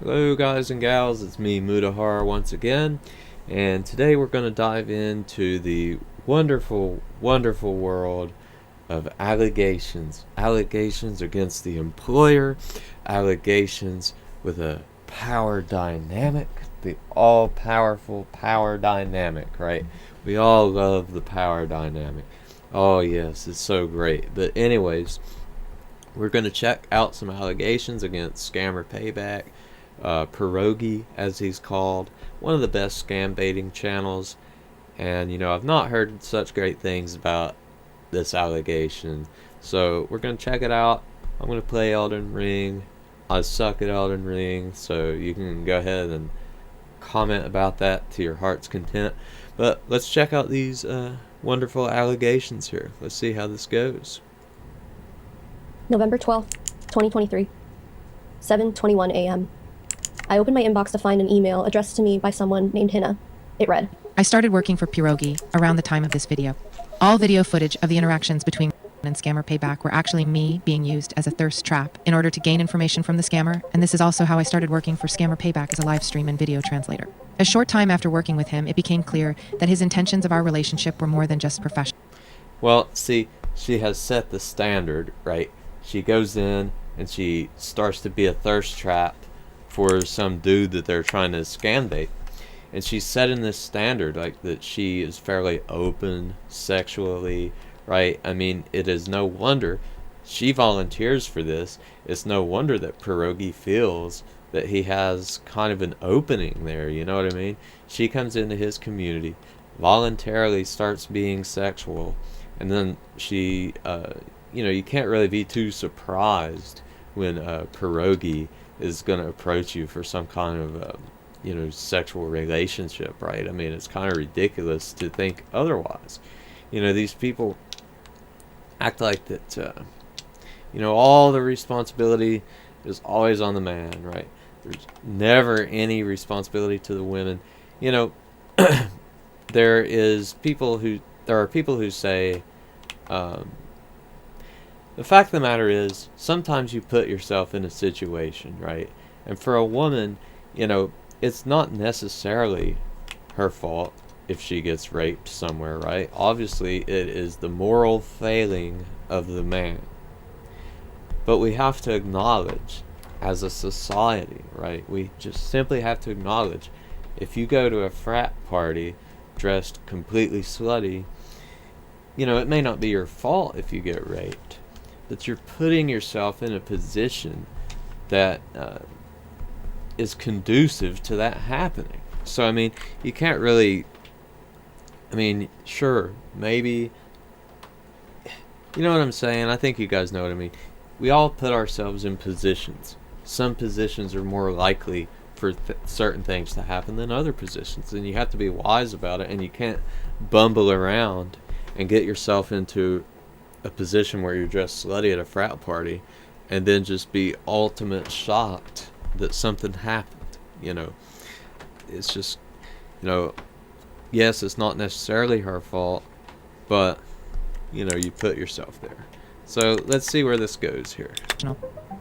Hello guys and gals, it's me Mudahar once again, and today we're going to dive into the wonderful, wonderful world of allegations. Allegations against the employer, allegations with a power dynamic, the all-powerful power dynamic, right? We all love the power dynamic. Oh yes, it's so great. But anyways, we're going to check out some allegations against scammer Payback, Pierogi, as he's called, one of the best scam baiting channels. And I've not heard such great things about this allegation, so we're gonna check it out. I'm gonna play Elden Ring. I suck at Elden Ring, so you can go ahead and comment about that to your heart's content. But let's check out these wonderful allegations here. Let's see how this goes. November 12th, 2023, 7:21 a.m. I opened my inbox to find an email addressed to me by someone named Hina. It read, I started working for Pierogi around the time of this video. All video footage of the interactions between and scammer Payback were actually me being used as a thirst trap in order to gain information from the scammer, and this is also how I started working for scammer Payback as a live stream and video translator. A short time after working with him, it became clear that his intentions of our relationship were more than just professional. Well, see, she has set the standard, right? She goes in and she starts to be a thirst trap for some dude that they're trying to scam bait. And she's setting this standard, like that she is fairly open sexually, right? I mean, it is no wonder she volunteers for this. It's no wonder that Pierogi feels that he has kind of an opening there, you know what I mean? She comes into his community, voluntarily starts being sexual, and then she, you can't really be too surprised when Pierogi is going to approach you for some kind of sexual relationship, right? I mean, it's kind of ridiculous to think otherwise. These people act like that all the responsibility is always on the man, right? There's never any responsibility to the women. There are people who say, the fact of the matter is, sometimes you put yourself in a situation, right? And for a woman, it's not necessarily her fault if she gets raped somewhere, right? Obviously, it is the moral failing of the man. But we have to acknowledge, as a society, right? We just simply have to acknowledge, if you go to a frat party dressed completely slutty, it may not be your fault if you get raped, but you're putting yourself in a position that is conducive to that happening. So, I mean, you can't really, sure, maybe, you know what I'm saying? I think you guys know what I mean. We all put ourselves in positions. Some positions are more likely for certain things to happen than other positions, and you have to be wise about it, and you can't bumble around and get yourself into a position where you're dressed slutty at a frat party and then just be ultimate shocked that something happened. It's just, yes, it's not necessarily her fault, but you put yourself there. So let's see where this goes here.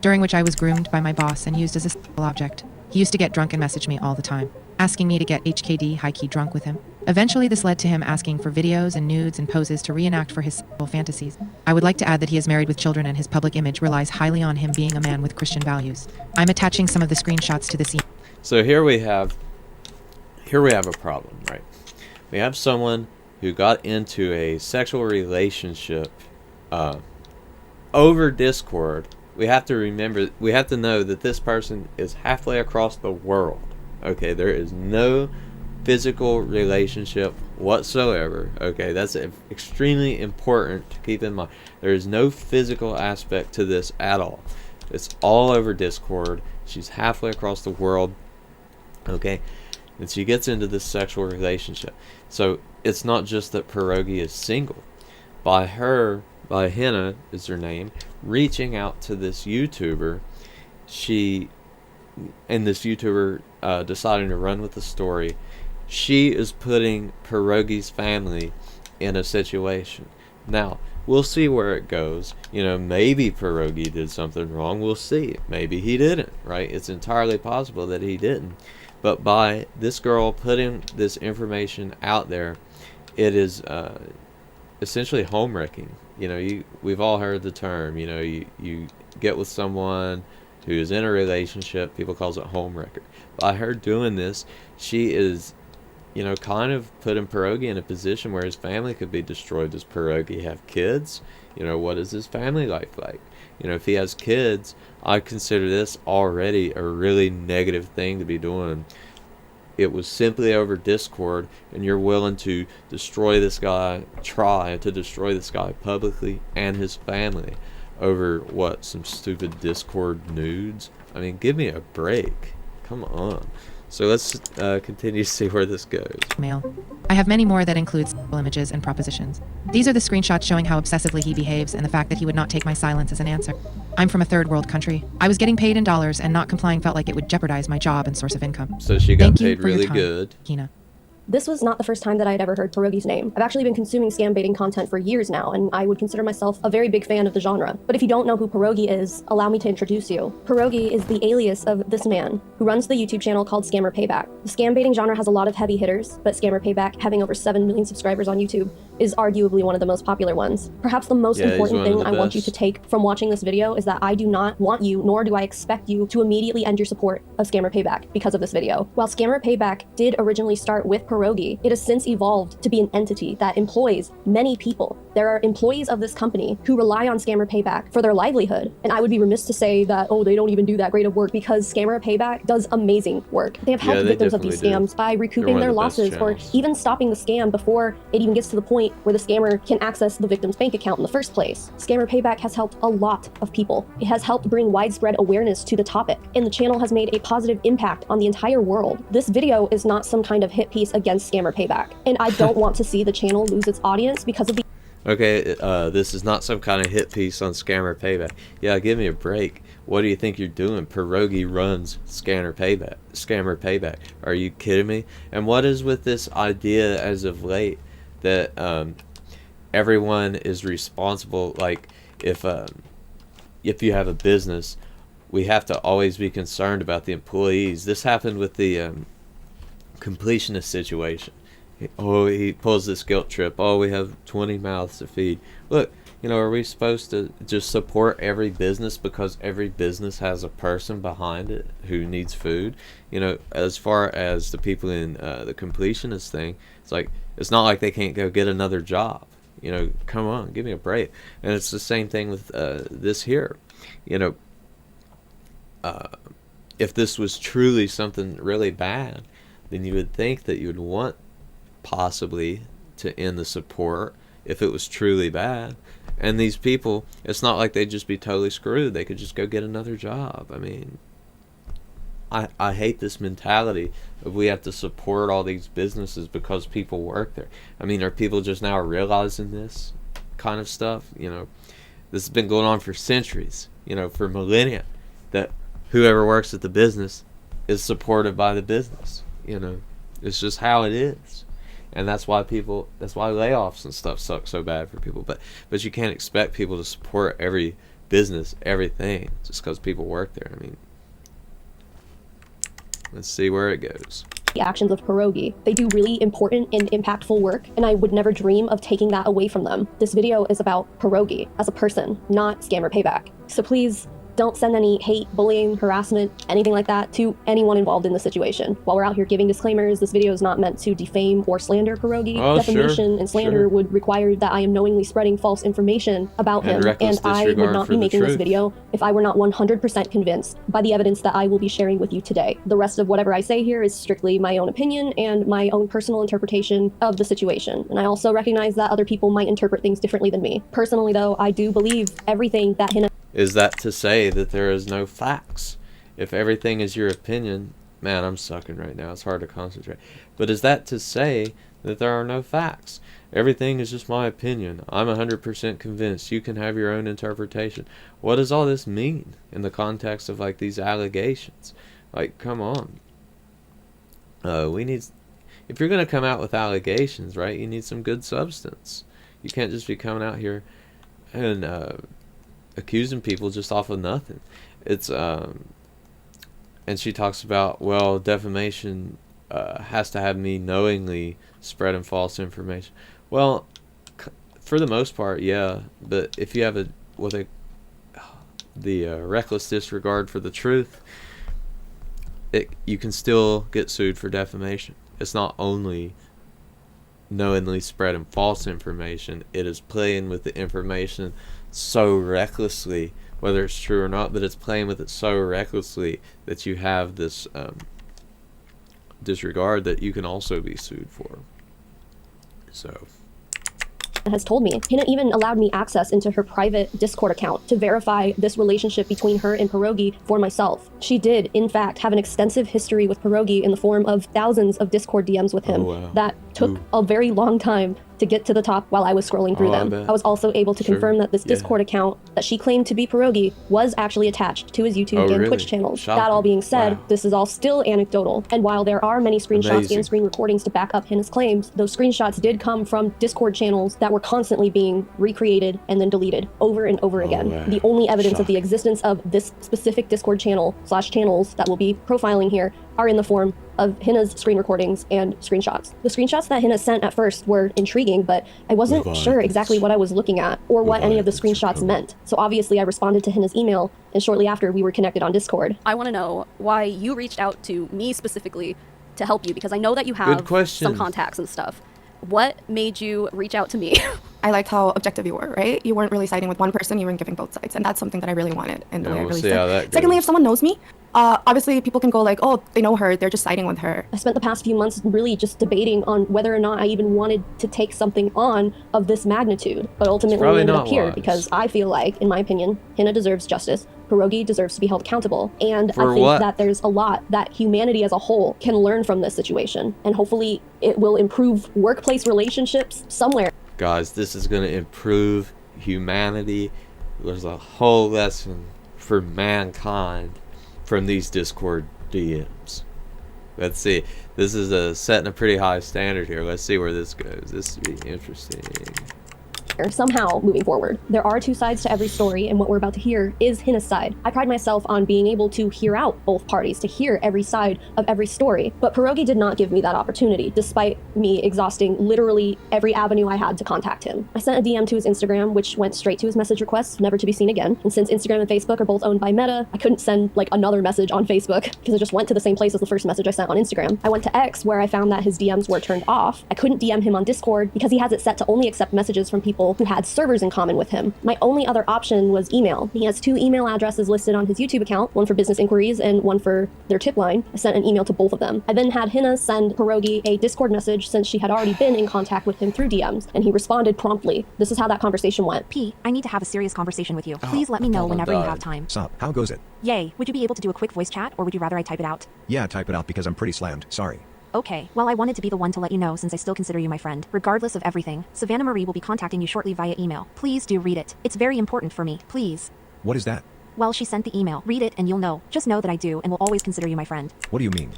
During which I was groomed by my boss and used as a sexual object. He used to get drunk and message me all the time, asking me to get HKD high-key drunk with him. Eventually, this led to him asking for videos and nudes and poses to reenact for his sexual fantasies. I would like to add that he is married with children and his public image relies highly on him being a man with Christian values. I'm attaching some of the screenshots to this email. So here we have a problem, right? We have someone who got into a sexual relationship over Discord. We have to know that this person is halfway across the world. Okay, there is no physical relationship whatsoever. Okay, that's extremely important to keep in mind. There is no physical aspect to this at all. It's all over Discord. She's halfway across the world. Okay, and she gets into this sexual relationship. So it's not just that Pierogi is single. By Hina is her name, reaching out to this YouTuber, this YouTuber deciding to run with the story, she is putting Pierogi's family in a situation. Now, we'll see where it goes. Maybe Pierogi did something wrong. We'll see. Maybe he didn't, right? It's entirely possible that he didn't. But by this girl putting this information out there, it is essentially home wrecking. We've all heard the term. You get with someone who is in a relationship, people calls it home wrecker. By her doing this, she is, kind of putting Pierogi in a position where his family could be destroyed. Does Pierogi have kids? What is his family life like? If he has kids, I consider this already a really negative thing to be doing. It was simply over Discord, and you're willing to destroy this guy, try to destroy this guy publicly and his family over what, some stupid Discord nudes? I mean, give me a break. Come on. So let's continue to see where this goes. Mail. I have many more that include sample images and propositions. These are the screenshots showing how obsessively he behaves and the fact that he would not take my silence as an answer. I'm from a third world country. I was getting paid in dollars, and not complying felt like it would jeopadize my job and source of income. So she got Thank you paid for your really time, good. Hina. This was not the first time that I had ever heard Pierogi's name. I've actually been consuming scam baiting content for years now, and I would consider myself a very big fan of the genre. But if you don't know who Pierogi is, allow me to introduce you. Pierogi is the alias of this man, who runs the YouTube channel called Scammer Payback. The scam baiting genre has a lot of heavy hitters, but Scammer Payback, having over 7 million subscribers on YouTube, is arguably one of the most popular ones. Perhaps the most important thing I want you to take from watching this video is that I do not want you, nor do I expect you, to immediately end your support of Scammer Payback because of this video. While Scammer Payback did originally start with Pierogi, it has since evolved to be an entity that employs many people. There are employees of this company who rely on Scammer Payback for their livelihood, and I would be remiss to say that, oh, they don't even do that great of work, because Scammer Payback does amazing work. They have helped victims of these scams by recouping their losses or even stopping the scam before it even gets to the point where the scammer can access the victim's bank account in the first place. Scammer Payback has helped a lot of people. It has helped bring widespread awareness to the topic, and the channel has made a positive impact on the entire world. This video is not some kind of hit piece against Scammer Payback, and I don't want to see the channel lose its audience because of the Okay, this is not some kind of hit piece on Scammer Payback. Yeah, give me a break. What do you think you're doing? Pierogi runs Scammer Payback. Are you kidding me? And what is with this idea as of late that everyone is responsible? Like, if you have a business, we have to always be concerned about the employees. This happened with the completionist situation. Oh, he pulls this guilt trip. Oh, we have 20 mouths to feed. Look, are we supposed to just support every business because every business has a person behind it who needs food? As far as the people in the completionist thing, it's not like they can't go get another job. Come on, give me a break. And it's the same thing with this here. If this was truly something really bad, then you would think that you would want possibly to end the support if it was truly bad. And these people, it's not like they'd just be totally screwed. They could just go get another job. I mean, I hate this mentality of we have to support all these businesses because people work there. I mean, are people just now realizing this kind of stuff? This has been going on for centuries, for millennia, that whoever works at the business is supported by the business. It's just how it is. And that's why layoffs and stuff suck so bad for people. But you can't expect people to support every business, everything, just because people work there. I mean, let's see where it goes. The actions of Pierogi. They do really important and impactful work, and I would never dream of taking that away from them. This video is about Pierogi as a person, not Scammer Payback. So please, don't send any hate, bullying, harassment, anything like that to anyone involved in the situation. While we're out here giving disclaimers, this video is not meant to defame or slander Pierogi. Defamation and slander would require that I am knowingly spreading false information about him, and I would not be making this video if I were not 100% convinced by the evidence that I will be sharing with you today. The rest of whatever I say here is strictly my own opinion and my own personal interpretation of the situation. And I also recognize that other people might interpret things differently than me. Personally, though, I do believe everything that Hina. Is that to say that there is no facts? If everything is your opinion, man, I'm sucking right now. It's hard to concentrate. But is that to say that there are no facts? Everything is just my opinion. I'm 100% convinced. You can have your own interpretation. What does all this mean in the context of these allegations? Come on. If you're going to come out with allegations, right, you need some good substance. You can't just be coming out here and accusing people just off of nothing. It's and she talks about, well, defamation has to have me knowingly spreading false information. Well, for the most part, yeah. But if you have the reckless disregard for the truth, you can still get sued for defamation. It's not only knowingly spreading false information, it is playing with the information so recklessly, whether it's true or not, but it's playing with it so recklessly that you have this disregard that you can also be sued for. So has told me. Hina even allowed me access into her private Discord account to verify this relationship between her and Pierogi for myself. She did, in fact, have an extensive history with Pierogi in the form of thousands of Discord DMs with him that took a very long time to get to the top while I was scrolling through them. I was also able to confirm that this Discord account that she claimed to be Pierogi was actually attached to his YouTube and Twitch channels. Shocking. That all being said, this is all still anecdotal, and while there are many screenshots and screen recordings to back up Hina's claims, those screenshots did come from Discord channels that were constantly being recreated and then deleted over and over again. The only evidence of the existence of this specific Discord channel/channels that we'll be profiling here are in the form of Hina's screen recordings and screenshots. The screenshots that Hina sent at first were intriguing, but I wasn't sure exactly what I was looking at or what any of the screenshots meant. So obviously I responded to Hina's email, and shortly after we were connected on Discord. I want to know why you reached out to me specifically to help you, because I know that you have some contacts and stuff. What made you reach out to me? I liked how objective you were, right? You weren't really siding with one person, you weren't giving both sides. And that's something that I really wanted. And the way I really said. Secondly, if someone knows me, obviously people can go like, oh, they know her, they're just siding with her. I spent the past few months really just debating on whether or not I even wanted to take something on of this magnitude. But ultimately we ended up here because I feel like, in my opinion, Hina deserves justice. Pierogi deserves to be held accountable. And I think that there's a lot that humanity as a whole can learn from this situation. And hopefully it will improve workplace relationships somewhere. Guys, this is going to improve humanity. There's a whole lesson for mankind from these Discord DMs. Let's see. This is setting a pretty high standard here. Let's see where this goes. This will be interesting. Somehow moving forward. There are two sides to every story, and what we're about to hear is Hina's side. I pride myself on being able to hear out both parties, to hear every side of every story, but Pierogi did not give me that opportunity, despite me exhausting literally every avenue I had to contact him. I sent a DM to his Instagram, which went straight to his message request, never to be seen again. And since Instagram and Facebook are both owned by Meta, I couldn't send like another message on Facebook because it just went to the same place as the first message I sent on Instagram. I went to X, where I found that his DMs were turned off. I couldn't DM him on Discord because he has it set to only accept messages from people who had servers in common with him. My only other option was email. He has two email addresses listed on his YouTube account, one for business inquiries and one for their tip line. I sent an email to both of them. I then had Hina send Pierogi a Discord message since she had already been in contact with him through DMs, and he responded promptly. This is how that conversation went. P, I need to have a serious conversation with you. Please let me know whenever you have time. Sup, how goes it? Yay, would you be able to do a quick voice chat, or would you rather I type it out? Yeah, type it out because I'm pretty slammed, sorry. Okay, well I wanted to be the one to let you know since I still consider you my friend. Regardless of everything, Savannah Marie will be contacting you shortly via email. Please do read it. It's very important for me, please. What is that? Well, she sent the email. Read it and you'll know. Just know that I do and will always consider you my friend. What do you mean?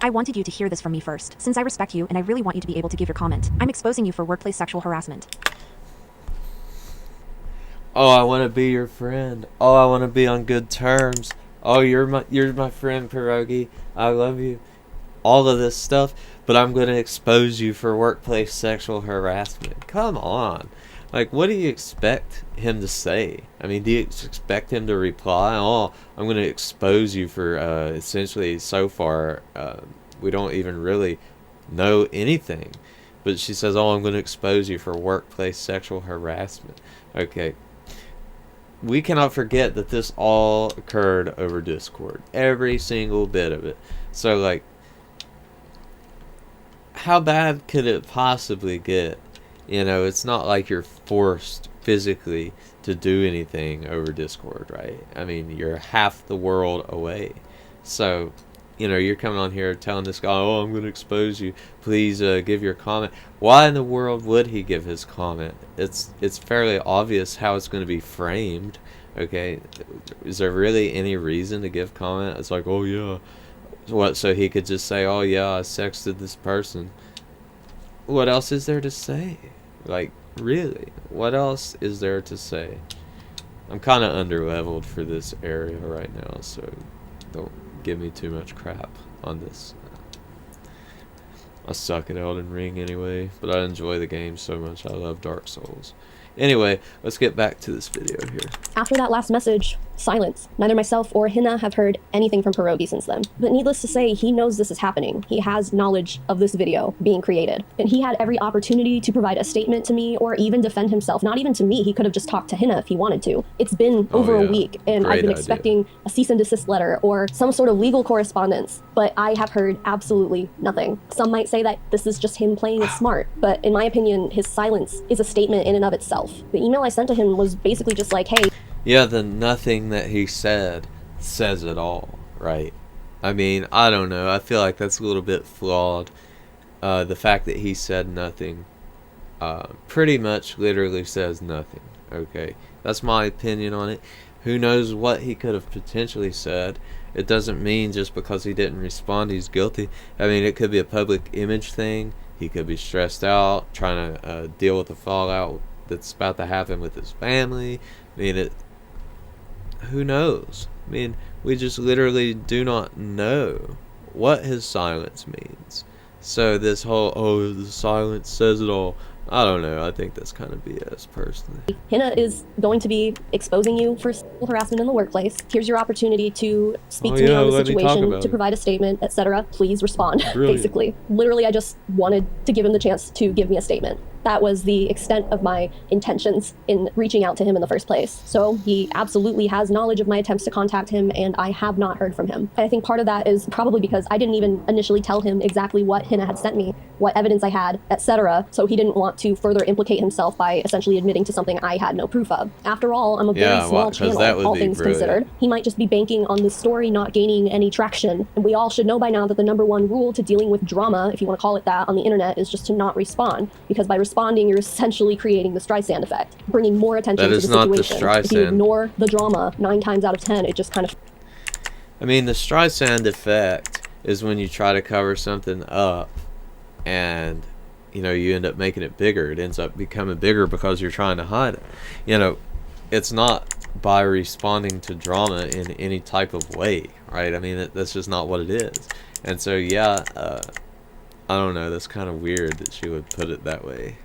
I wanted you to hear this from me first, since I respect you and I really want you to be able to give your comment. I'm exposing you for workplace sexual harassment. Oh, I want to be your friend. Oh, I want to be on good terms. Oh, you're my friend, Pierogi. I love you. All of this stuff, but I'm going to expose you for workplace sexual harassment. Come on. Like, what do you expect him to say? I mean, do you expect him to reply, oh, I'm going to expose you for, essentially, so far, we don't even really know anything. But she says, oh, I'm going to expose you for workplace sexual harassment. Okay. We cannot forget that this all occurred over Discord. Every single bit of it. So, like, how bad could it possibly get? You know, it's not like you're forced physically to do anything over Discord, right? I mean, you're half the world away. So, you know, you're coming on here telling this guy, oh, I'm going to expose you. Please give your comment. Why in the world would he give his comment? It's fairly obvious how it's going to be framed, okay? Is there really any reason to give comment? It's like, oh, yeah. What, so he could just say, oh yeah, I sexted this person. What else is there to say? Like, really, what else is there to say? I'm kind of underleveled for this area right now, so don't give me too much crap on this. I suck at Elden Ring anyway, but I enjoy the game so much. I love Dark Souls. Anyway, let's get back to this video here. After that last message, silence. Neither myself or Hina have heard anything from Pierogi since then. But needless to say, he knows this is happening. He has knowledge of this video being created. And he had every opportunity to provide a statement to me or even defend himself. Not even to me. He could have just talked to Hina if he wanted to. It's been over a week, and I've been expecting a cease and desist letter or some sort of legal correspondence. But I have heard absolutely nothing. Some might say that this is just him playing it smart. But in my opinion, his silence is a statement in and of itself. The email I sent to him was basically just like, hey. Yeah, the nothing that he said says it all, right? I mean, I don't know. I feel like that's a little bit flawed. The fact that he said nothing pretty much literally says nothing, okay? That's my opinion on it. Who knows what he could have potentially said. It doesn't mean just because he didn't respond he's guilty. I mean, it could be a public image thing. He could be stressed out, trying to deal with the fallout that's about to happen with his family. I mean, who knows? I mean, we just literally do not know what his silence means. So this whole, oh, the silence says it all, I don't know. I think that's kind of BS, personally. Hina is going to be exposing you for sexual harassment in the workplace. Here's your opportunity to speak to me on the situation, to provide a statement, etc. Please respond, basically. Literally, I just wanted to give him the chance to give me a statement. That was the extent of my intentions in reaching out to him in the first place. So he absolutely has knowledge of my attempts to contact him, and I have not heard from him. I think part of that is probably because I didn't even initially tell him exactly what Hina had sent me, what evidence I had, etc. So he didn't want to further implicate himself by essentially admitting to something I had no proof of. After all, I'm a very small channel, all things considered. He might just be banking on this story not gaining any traction. And we all should know by now that the #1 rule to dealing with drama, if you want to call it that, on the internet is just to not respond. Because by responding, you're essentially creating the Streisand effect, bringing more attention to the situation. If you ignore the drama 9 times out of 10, it just kind of... I mean, the Streisand effect is when you try to cover something up and, you know, you end up making it bigger. It ends up becoming bigger because you're trying to hide it. You know, it's not by responding to drama in any type of way, right? I mean, that's just not what it is. And so, yeah, I don't know. That's kind of weird that she would put it that way.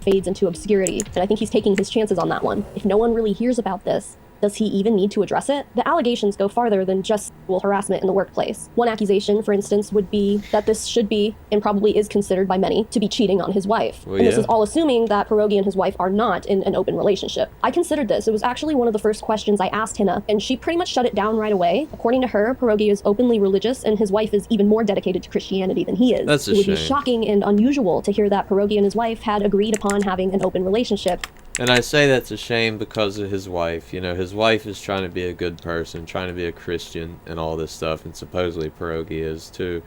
Fades into obscurity, and I think he's taking his chances on that one. If no one really hears about this, does he even need to address it? The allegations go farther than just sexual harassment in the workplace. One accusation, for instance, would be that this should be, and probably is considered by many, to be cheating on his wife. Well, and this is all assuming that Pierogi and his wife are not in an open relationship. I considered this. It was actually one of the first questions I asked Hina, and she pretty much shut it down right away. According to her, Pierogi is openly religious, and his wife is even more dedicated to Christianity than he is. That's a shame. It would be shocking and unusual to hear that Pierogi and his wife had agreed upon having an open relationship. And I say that's a shame because of his wife. You know, his wife is trying to be a good person, trying to be a Christian and all this stuff, and supposedly Pierogi is too.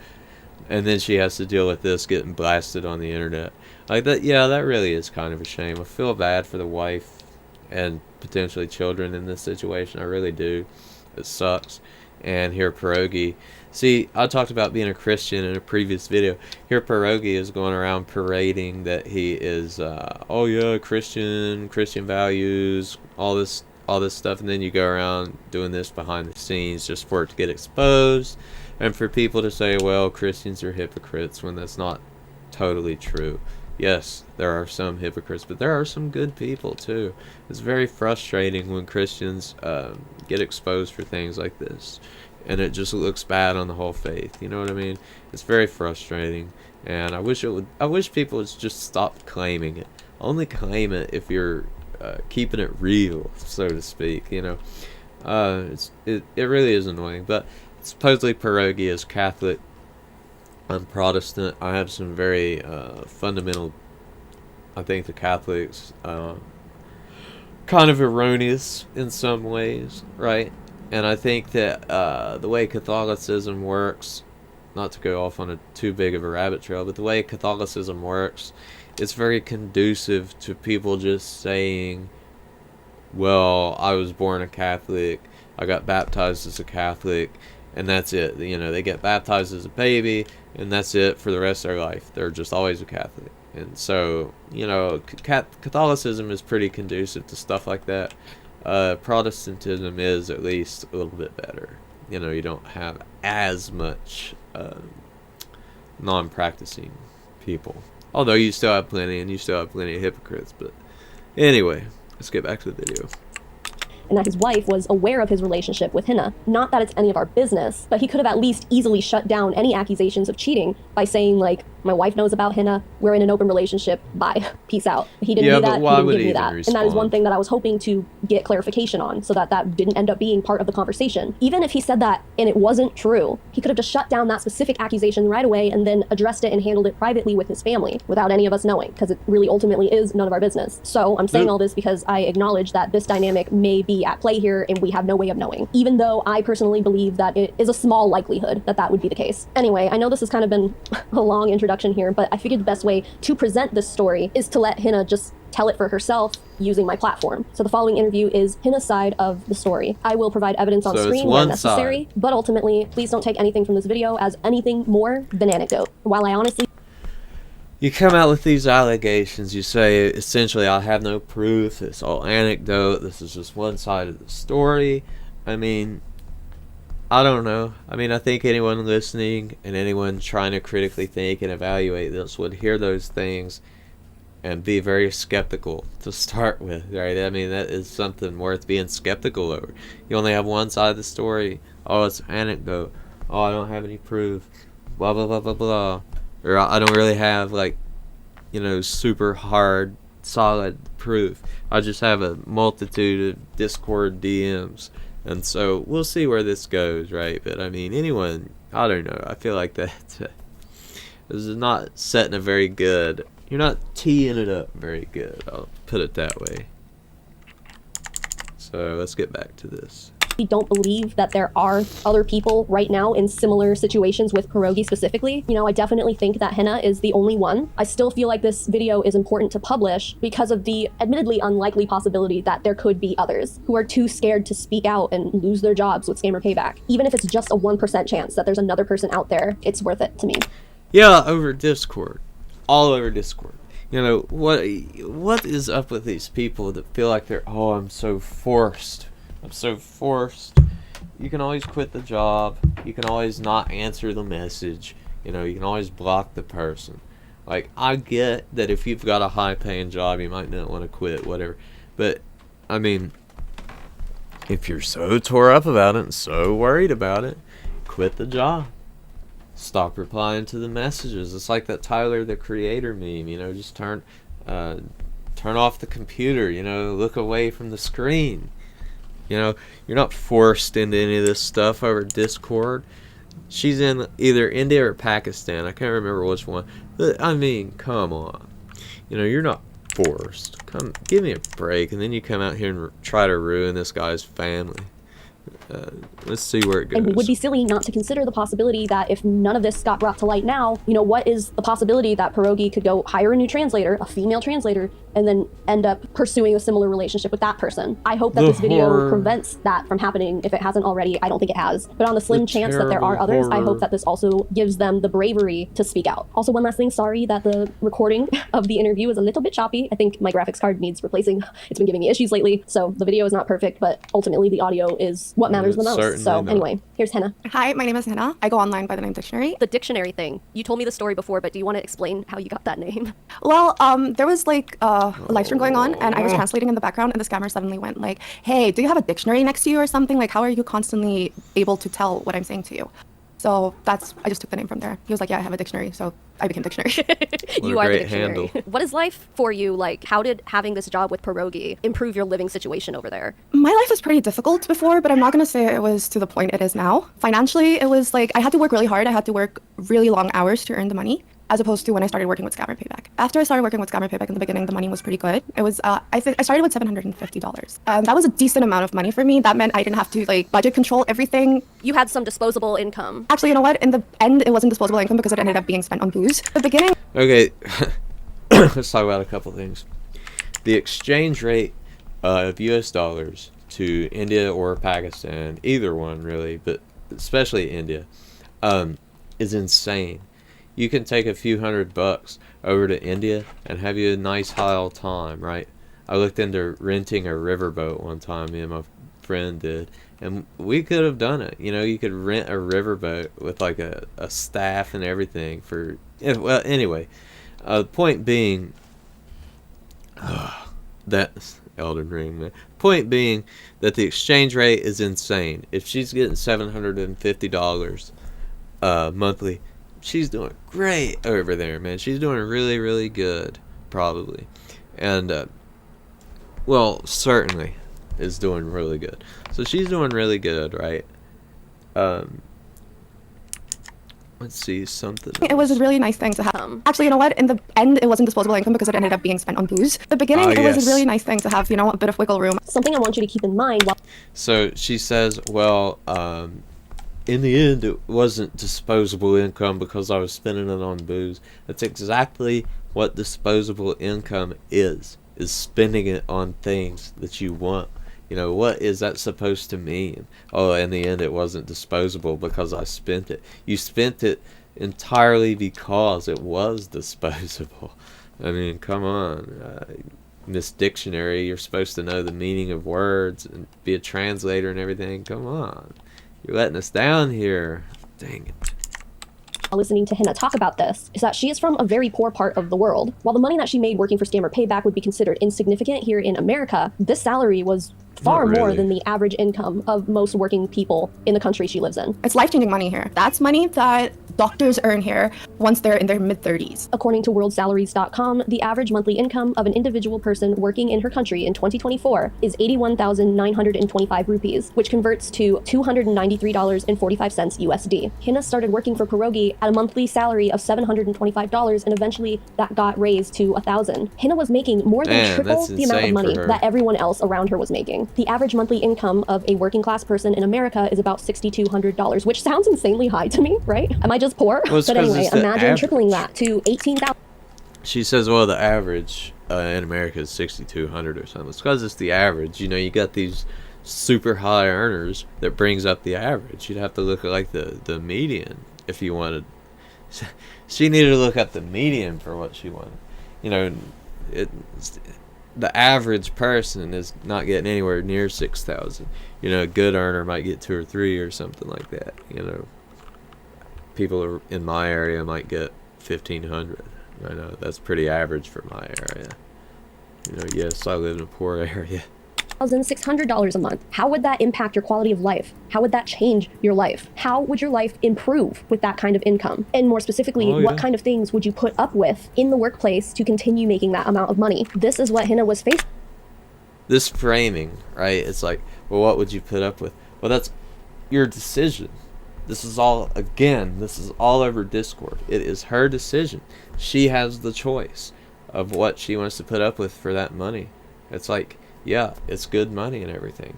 And then she has to deal with this getting blasted on the internet. Like that, yeah, that really is kind of a shame. I feel bad for the wife and potentially children in this situation. I really do. It sucks. And here Pierogi... See, I talked about being a Christian in a previous video. Here Pierogi is going around parading that he is, oh yeah, Christian values, all this stuff, and then you go around doing this behind the scenes just for it to get exposed, and for people to say, well, Christians are hypocrites, when that's not totally true. Yes, there are some hypocrites, but there are some good people too. It's very frustrating when Christians get exposed for things like this. And it just looks bad on the whole faith. You know what I mean? It's very frustrating, and I wish people would just stop claiming it. Only claim it if you're keeping it real, so to speak. You know, it really is annoying. But supposedly Pierogi is Catholic. I'm Protestant. I have some very fundamental. I think the Catholics kind of erroneous in some ways, right? And I think that the way Catholicism works, not to go off on too big of a rabbit trail, but the way Catholicism works, it's very conducive to people just saying, well, I was born a Catholic, I got baptized as a Catholic, and that's it. You know, they get baptized as a baby, and that's it for the rest of their life. They're just always a Catholic. And so, you know, Catholicism is pretty conducive to stuff like that. Protestantism is at least a little bit better. You know, you don't have as much non-practicing people. Although you still have plenty, and you still have plenty of hypocrites. But anyway, let's get back to the video. And that his wife was aware of his relationship with Hina. Not that it's any of our business, but he could have at least easily shut down any accusations of cheating by saying, like, my wife knows about Hina, we're in an open relationship, bye, peace out. He didn't do that, he didn't give me that. Respond? And that is one thing that I was hoping to get clarification on, so that that didn't end up being part of the conversation. Even if he said that and it wasn't true, he could have just shut down that specific accusation right away and then addressed it and handled it privately with his family without any of us knowing, because it really ultimately is none of our business. So I'm saying all this because I acknowledge that this dynamic may be at play here and we have no way of knowing, even though I personally believe that it is a small likelihood that that would be the case. Anyway, I know this has kind of been a long introduction here, but I figured the best way to present this story is to let Hina just tell it for herself using my platform. So the following interview is Hina's side of the story. I will provide evidence on screen where necessary, but ultimately, please don't take anything from this video as anything more than anecdote. While I honestly... You come out with these allegations, you say, essentially, I have no proof, it's all anecdote, this is just one side of the story. I mean, I don't know. I mean, I think anyone listening and anyone trying to critically think and evaluate this would hear those things and be very skeptical to start with, right? I mean, that is something worth being skeptical over. You only have one side of the story. Oh, it's anecdote. Oh, I don't have any proof. Blah, blah, blah, blah, blah. Or I don't really have, like, you know, super hard, solid proof. I just have a multitude of Discord DMs. And so we'll see where this goes, right? But I mean, anyone, I don't know. I feel like that this is not setting a very good, you're not teeing it up very good. I'll put it that way. So let's get back to this. Don't believe that there are other people right now in similar situations with Pierogi specifically. You know, I definitely think that Hina is the only one. I still feel like this video is important to publish because of the admittedly unlikely possibility that there could be others who are too scared to speak out and lose their jobs with Scammer Payback. Even if it's just a 1% chance that there's another person out there, it's worth it to me. Yeah, over Discord. All over Discord. You know, what is up with these people that feel like they're, oh, I'm so forced. I'm so forced. You can always quit the job. You can always not answer the message. You know, you can always block the person. Like, I get that if you've got a high-paying job, you might not want to quit, whatever. But, I mean, if you're so tore up about it and so worried about it, quit the job. Stop replying to the messages. It's like that Tyler, the Creator meme, you know, just turn off the computer, you know, look away from the screen. You know, you're not forced into any of this stuff over Discord. She's in either India or Pakistan. I can't remember which one. But, I mean, come on. You know, you're not forced. Come, give me a break. And then you come out here and try to ruin this guy's family. Let's see where it goes. And it would be silly not to consider the possibility that if none of this got brought to light now, you know, what is the possibility that Pierogi could go hire a new translator, a female translator, and then end up pursuing a similar relationship with that person? I hope that this video prevents that from happening. If it hasn't already, I don't think it has. But on the slim chance that there are others, I hope that this also gives them the bravery to speak out. Also, one last thing, sorry that the recording of the interview is a little bit choppy. I think my graphics card needs replacing. It's been giving me issues lately, so the video is not perfect, but ultimately the audio is what matters the most. So anyway, here's Hina. Hi, my name is Hina. I go online by the name Dictionary. The dictionary thing. You told me the story before, but do you want to explain how you got that name? Well, there was like a live stream going on and I was translating in the background and the scammer suddenly went like, hey, do you have a dictionary next to you or something? Like, how are you constantly able to tell what I'm saying to you? So I just took the name from there. He was like, yeah, I have a dictionary. So I became Dictionary. You are the dictionary. Handle. What is life for you like? How did having this job with Pierogi improve your living situation over there? My life was pretty difficult before, but I'm not going to say it was to the point it is now. Financially, it was like I had to work really hard. I had to work really long hours to earn the money, as opposed to when I started working with Scammer Payback. After I started working with Scammer Payback in the beginning, the money was pretty good. It was, I started with $750. That was a decent amount of money for me. That meant I didn't have to like budget control everything. You had some disposable income. Actually, you know what? In the end, it wasn't disposable income because it ended up being spent on booze. At the beginning. Okay, let's talk about a couple things. The exchange rate of US dollars to India or Pakistan, either one really, but especially India, is insane. you can take a few $100 over to India and have you a nice high all time, right? I looked into renting a riverboat one time, me and my friend did, and we could have done it. You know, you could rent a riverboat with like a staff and everything for, well, anyway, the point being, that Elden Ring, man. Point being that the exchange rate is insane. If she's getting $750 monthly, she's doing great over there, man. She's doing really, really good, probably. And, well, certainly is doing really good. So she's doing really good, right? Let's see, something else. It was a really nice thing to have. Actually, you know what? In the end, it wasn't disposable income because it ended up being spent on booze. The beginning, it was a really nice thing to have, you know, a bit of wiggle room. Something I want you to keep in mind while... So she says, well, in the end, it wasn't disposable income because I was spending it on booze. That's exactly what disposable income is spending it on things that you want. You know, what is that supposed to mean? Oh, in the end, it wasn't disposable because I spent it. You spent it entirely because it was disposable. I mean, come on. Miss Dictionary, you're supposed to know the meaning of words and be a translator and everything. Come on. You're letting us down here. Dang it. Listening to Hina talk about this is that she is from a very poor part of the world. While the money that she made working for Scammer Payback would be considered insignificant here in America, this salary was far more than the average income of most working people in the country she lives in. It's life-changing money here. That's money that doctors earn here once they're in their mid-30s. According to worldsalaries.com, the average monthly income of an individual person working in her country in 2024 is 81,925 rupees, which converts to $293.45 USD. Hina started working for Pierogi at a monthly salary of $725, and eventually that got raised to $1,000. Hina was making more than triple the amount of money that everyone else around her was making. The average monthly income of a working class person in America is about $6,200, which sounds insanely high to me, right? Am I just poor? Well, but anyway, imagine tripling that to $18,000. She says, well, the average in America is $6,200 or something. It's because it's the average. You know, you got these super high earners that brings up the average. You'd have to look at like the median if you wanted. She needed to look up the median for what she wanted. You know, the average person is not getting anywhere near 6,000. You know, a good earner might get 2 or 3 or something like that. You know, people in my area might get 1,500. I know that's pretty average for my area. You know, yes, I live in a poor area. $1,600 a month. How would that impact your quality of life? How would that change your life? How would your life improve with that kind of income? And more specifically, what kind of things would you put up with in the workplace to continue making that amount of money? This is what Hina was facing. This framing, right? It's like, well, what would you put up with? Well, that's your decision. This is all, again, this is all over Discord. It is her decision. She has the choice of what she wants to put up with for that money. It's like, yeah, it's good money and everything.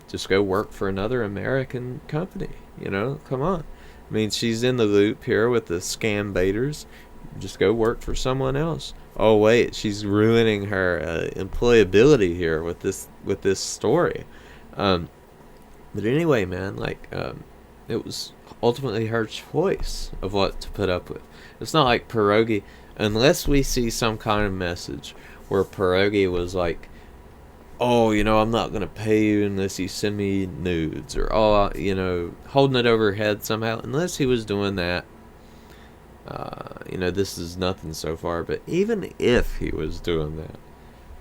Just go work for another American company. You know, come on. I mean, she's in the loop here with the scam baiters. Just go work for someone else. Oh wait, she's ruining her employability here with this story. But anyway, man, like, it was ultimately her choice of what to put up with. It's not like Pierogi, unless we see some kind of message where Pierogi was like, oh, you know, I'm not going to pay you unless you send me nudes, or, oh, you know, holding it over her head somehow. Unless he was doing that, you know, this is nothing so far. But even if he was doing that,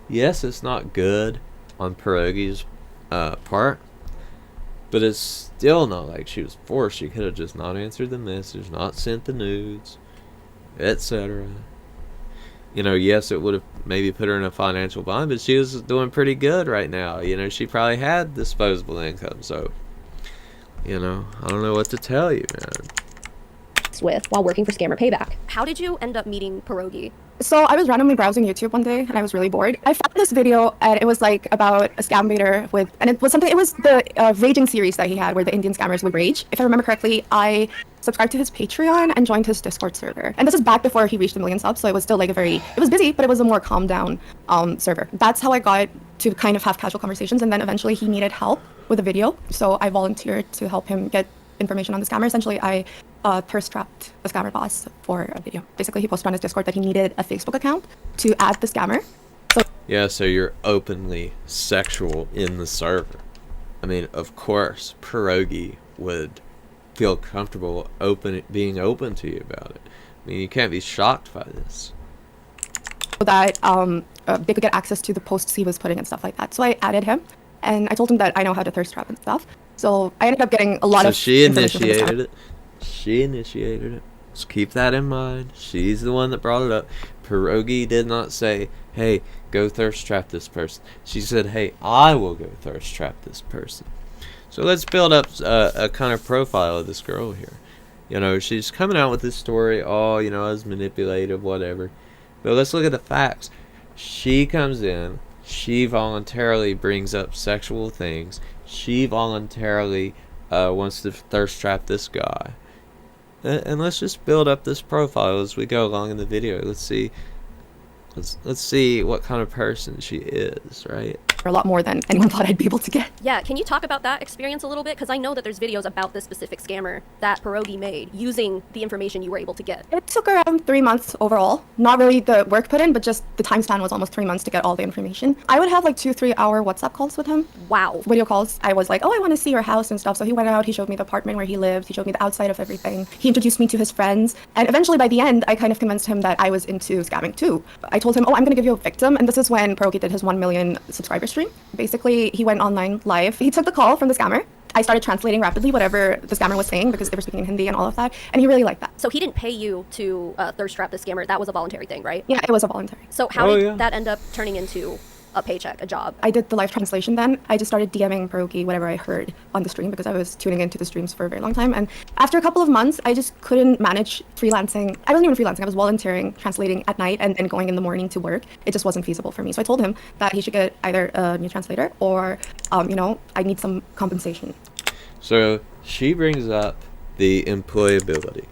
yes, it's not good on Pierogi's part, but it's still not like she was forced. She could have just not answered the message, not sent the nudes, etc. You know, yes, it would have maybe put her in a financial bind, but she was doing pretty good right now. You know, she probably had disposable income, so, you know, I don't know what to tell you, man. With while working for Scammer Payback. How did you end up meeting Pierogi? So I was randomly browsing YouTube one day and I was really bored. I found this video and it was like about a scam baiter and it was the raging series that he had where the Indian scammers would rage. If I remember correctly, I subscribed to his Patreon and joined his Discord server. And this is back before he reached 1 million subs, so it was still like it was busy, but it was a more calm down server. That's how I got to kind of have casual conversations, and then eventually he needed help with a video, so I volunteered to help him get information on the scammer. Essentially, I thirst trapped the scammer boss for a video. Basically, he posted on his Discord that he needed a Facebook account to add the scammer. So yeah, so you're openly sexual in the server. I mean, of course, Pierogi would feel comfortable being open to you about it. I mean, you can't be shocked by this. that they could get access to the posts he was putting and stuff like that. So I added him, and I told him that I know how to thirst trap and stuff. So I ended up getting a lot of. So she initiated it. She initiated it. Just keep that in mind. She's the one that brought it up. Pierogi did not say, "Hey, go thirst trap this person." She said, "Hey, I will go thirst trap this person." So let's build up a kind of profile of this girl here. You know, she's coming out with this story. Oh, you know, I was manipulative, whatever. But let's look at the facts. She comes in. She voluntarily brings up sexual things. She voluntarily wants to thirst trap this guy. And let's just build up this profile as we go along in the video. Let's see what kind of person she is, right? A lot more than anyone thought I'd be able to get. Yeah, can you talk about that experience a little bit? Because I know that there's videos about this specific scammer that Pierogi made using the information you were able to get. It took around 3 months overall. Not really the work put in, but just the time span was almost 3 months to get all the information. I would have like 2-3 hour WhatsApp calls with him. Wow. Video calls. I was like, oh, I want to see your house and stuff. So he went out, he showed me the apartment where he lived, he showed me the outside of everything. He introduced me to his friends. And eventually by the end, I kind of convinced him that I was into scamming too. I told him, oh, I'm going to give you a victim. And this is when Pierogi did his 1 million subscriber stream. Basically, he went online live. He took the call from the scammer. I started translating rapidly whatever the scammer was saying because they were speaking in Hindi and all of that. And he really liked that. So he didn't pay you to thirst trap the scammer. That was a voluntary thing, right? Yeah, it was a voluntary. So how did that end up turning into a paycheck, a job? I did the live translation then. I just started DMing Pierogi whatever I heard on the stream because I was tuning into the streams for a very long time. And after a couple of months, I just couldn't manage freelancing. I wasn't even freelancing. I was volunteering, translating at night and then going in the morning to work. It just wasn't feasible for me. So I told him that he should get either a new translator or, you know, I need some compensation. So she brings up the employability.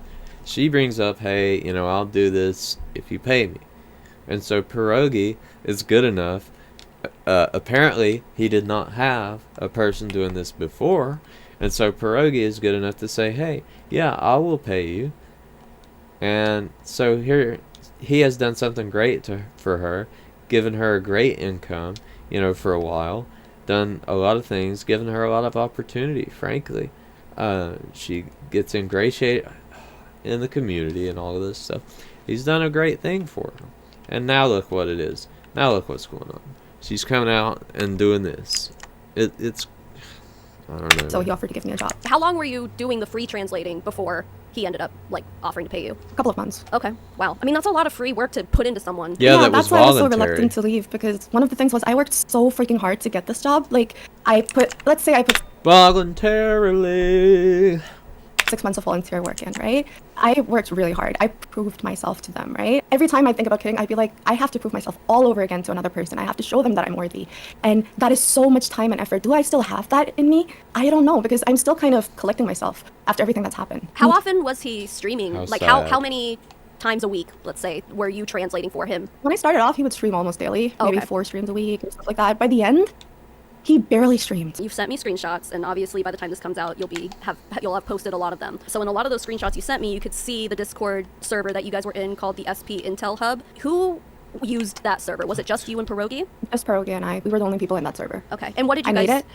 She brings up, hey, you know, I'll do this if you pay me. And so Pierogi is good enough. Apparently, he did not have a person doing this before. And so Pierogi is good enough to say, hey, yeah, I will pay you. And so here he has done something great for her, given her a great income, you know, for a while. Done a lot of things, given her a lot of opportunity, frankly. She gets ingratiated in the community and all of this stuff. He's done a great thing for her. And now look what it is. Now look what's going on. She's coming out and doing this. It's I don't know. So he offered to give me a job. How long were you doing the free translating before he ended up like offering to pay you? A couple of months. Okay. Wow. I mean, that's a lot of free work to put into someone. Yeah, that that's was why I was so voluntary. reluctant to leave because one of the things was I worked so freaking hard to get this job. Like let's say I put voluntarily 6 months of volunteer work in, right? I worked really hard. I proved myself to them, right? Every time I think about quitting, I'd be like, I have to prove myself all over again to another person. I have to show them that I'm worthy. And that is so much time and effort. Do I still have that in me? I don't know because I'm still kind of collecting myself after everything that's happened. How often was he streaming? Like sad. how many times a week, let's say, were you translating for him? When I started off, he would stream almost daily, maybe Okay. 4 streams a week or stuff like that. By the end, he barely streamed. You've sent me screenshots, and obviously by the time this comes out, you'll have posted a lot of them. So in a lot of those screenshots you sent me, you could see the Discord server that you guys were in called the SP Intel Hub. Who used that server? Was it just you and Pierogi? Just Pierogi and I, we were the only people in that server. Okay. And what did you I guys? made it.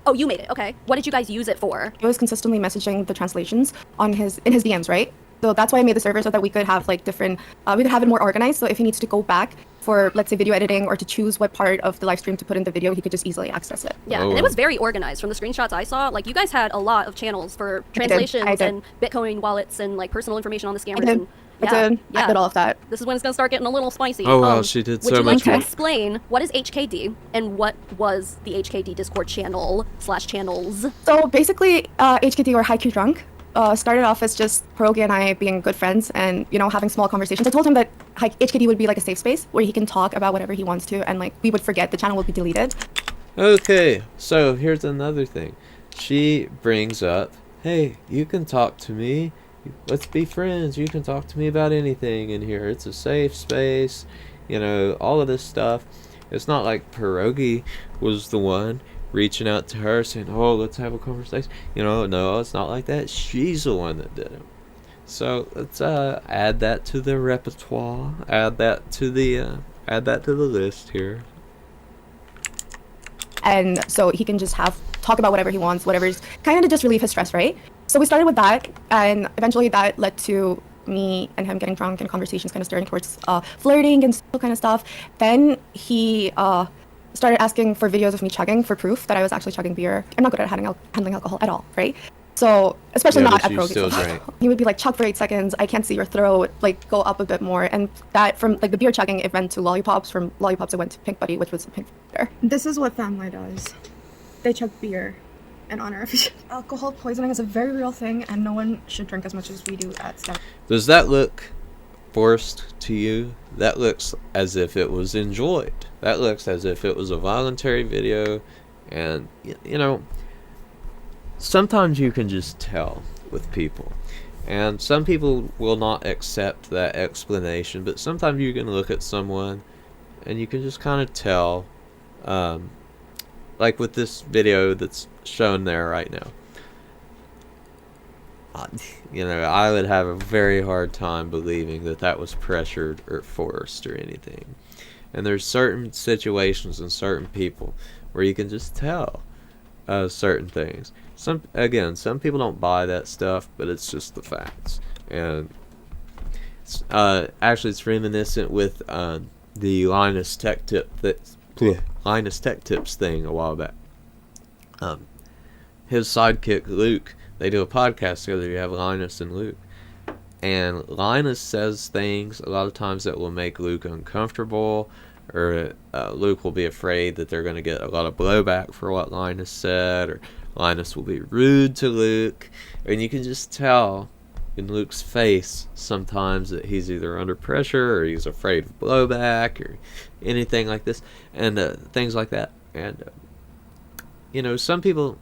Oh, you made it. Okay. What did you guys use it for? He was consistently messaging the translations in his DMs, right? So that's why I made the server so that we could have like different, we could have it more organized. So if he needs to go back for, let's say, video editing or to choose what part of the live stream to put in the video, he could just easily access it. Yeah, Oh, and it wow. was very organized. From the screenshots I saw, like you guys had a lot of channels for translations I did. and Bitcoin wallets and like personal information on the I scammers. did. And, yeah, I did all of that. This is when it's gonna start getting a little spicy. Oh, wow, she did so Would you like much to more. explain what is HKD and what was the HKD Discord channels? So basically, HKT or Haiku Drunk started off as just Pierogi and I being good friends and, you know, having small conversations. I told him that HKT would be like a safe space where he can talk about whatever he wants to and like we would forget, the channel would be deleted. Okay, so here's another thing. She brings up, hey, you can talk to me. Let's be friends. You can talk to me about anything in here. It's a safe space. You know, all of this stuff. It's not like Pierogi was the one reaching out to her saying, oh, let's have a conversation. No, it's not like that. She's the one that did it. So let's add that to the repertoire. Add that to the list here. And so he can just talk about whatever he wants, whatever's kind of to just relieve his stress, right? So we started with that, and eventually that led to me and him getting drunk and conversations kind of steering towards flirting and kind of stuff. Then he started asking for videos of me chugging for proof that I was actually chugging beer. I'm not good at handling alcohol at all, right? So, especially not at pierogies. He would be like, chug for 8 seconds, I can't see your throat, like go up a bit more. And that from like the beer chugging, it went to lollipops. From lollipops, it went to Pink Buddy, which was pink beer. This is what family does. They chug beer in honor of each other. Alcohol poisoning is a very real thing, and no one should drink as much as we do at Scout. Does that look forced to you? That looks as if it was enjoyed. That looks as if it was a voluntary video. And, sometimes you can just tell with people. And some people will not accept that explanation, but sometimes you can look at someone and you can just kind of tell. Like with this video that's shown there right now. I would have a very hard time believing that was pressured or forced or anything. And there's certain situations and certain people where you can just tell certain things. Some people don't buy that stuff, but it's just the facts. And it's reminiscent with the Linus Tech Tips thing a while back. His sidekick Luke, they do a podcast together. You have Linus and Luke, and Linus says things a lot of times that will make Luke uncomfortable, or Luke will be afraid that they're going to get a lot of blowback for what Linus said, or Linus will be rude to Luke, and you can just tell in Luke's face sometimes that he's either under pressure or he's afraid of blowback or anything like this, and things like that. And some people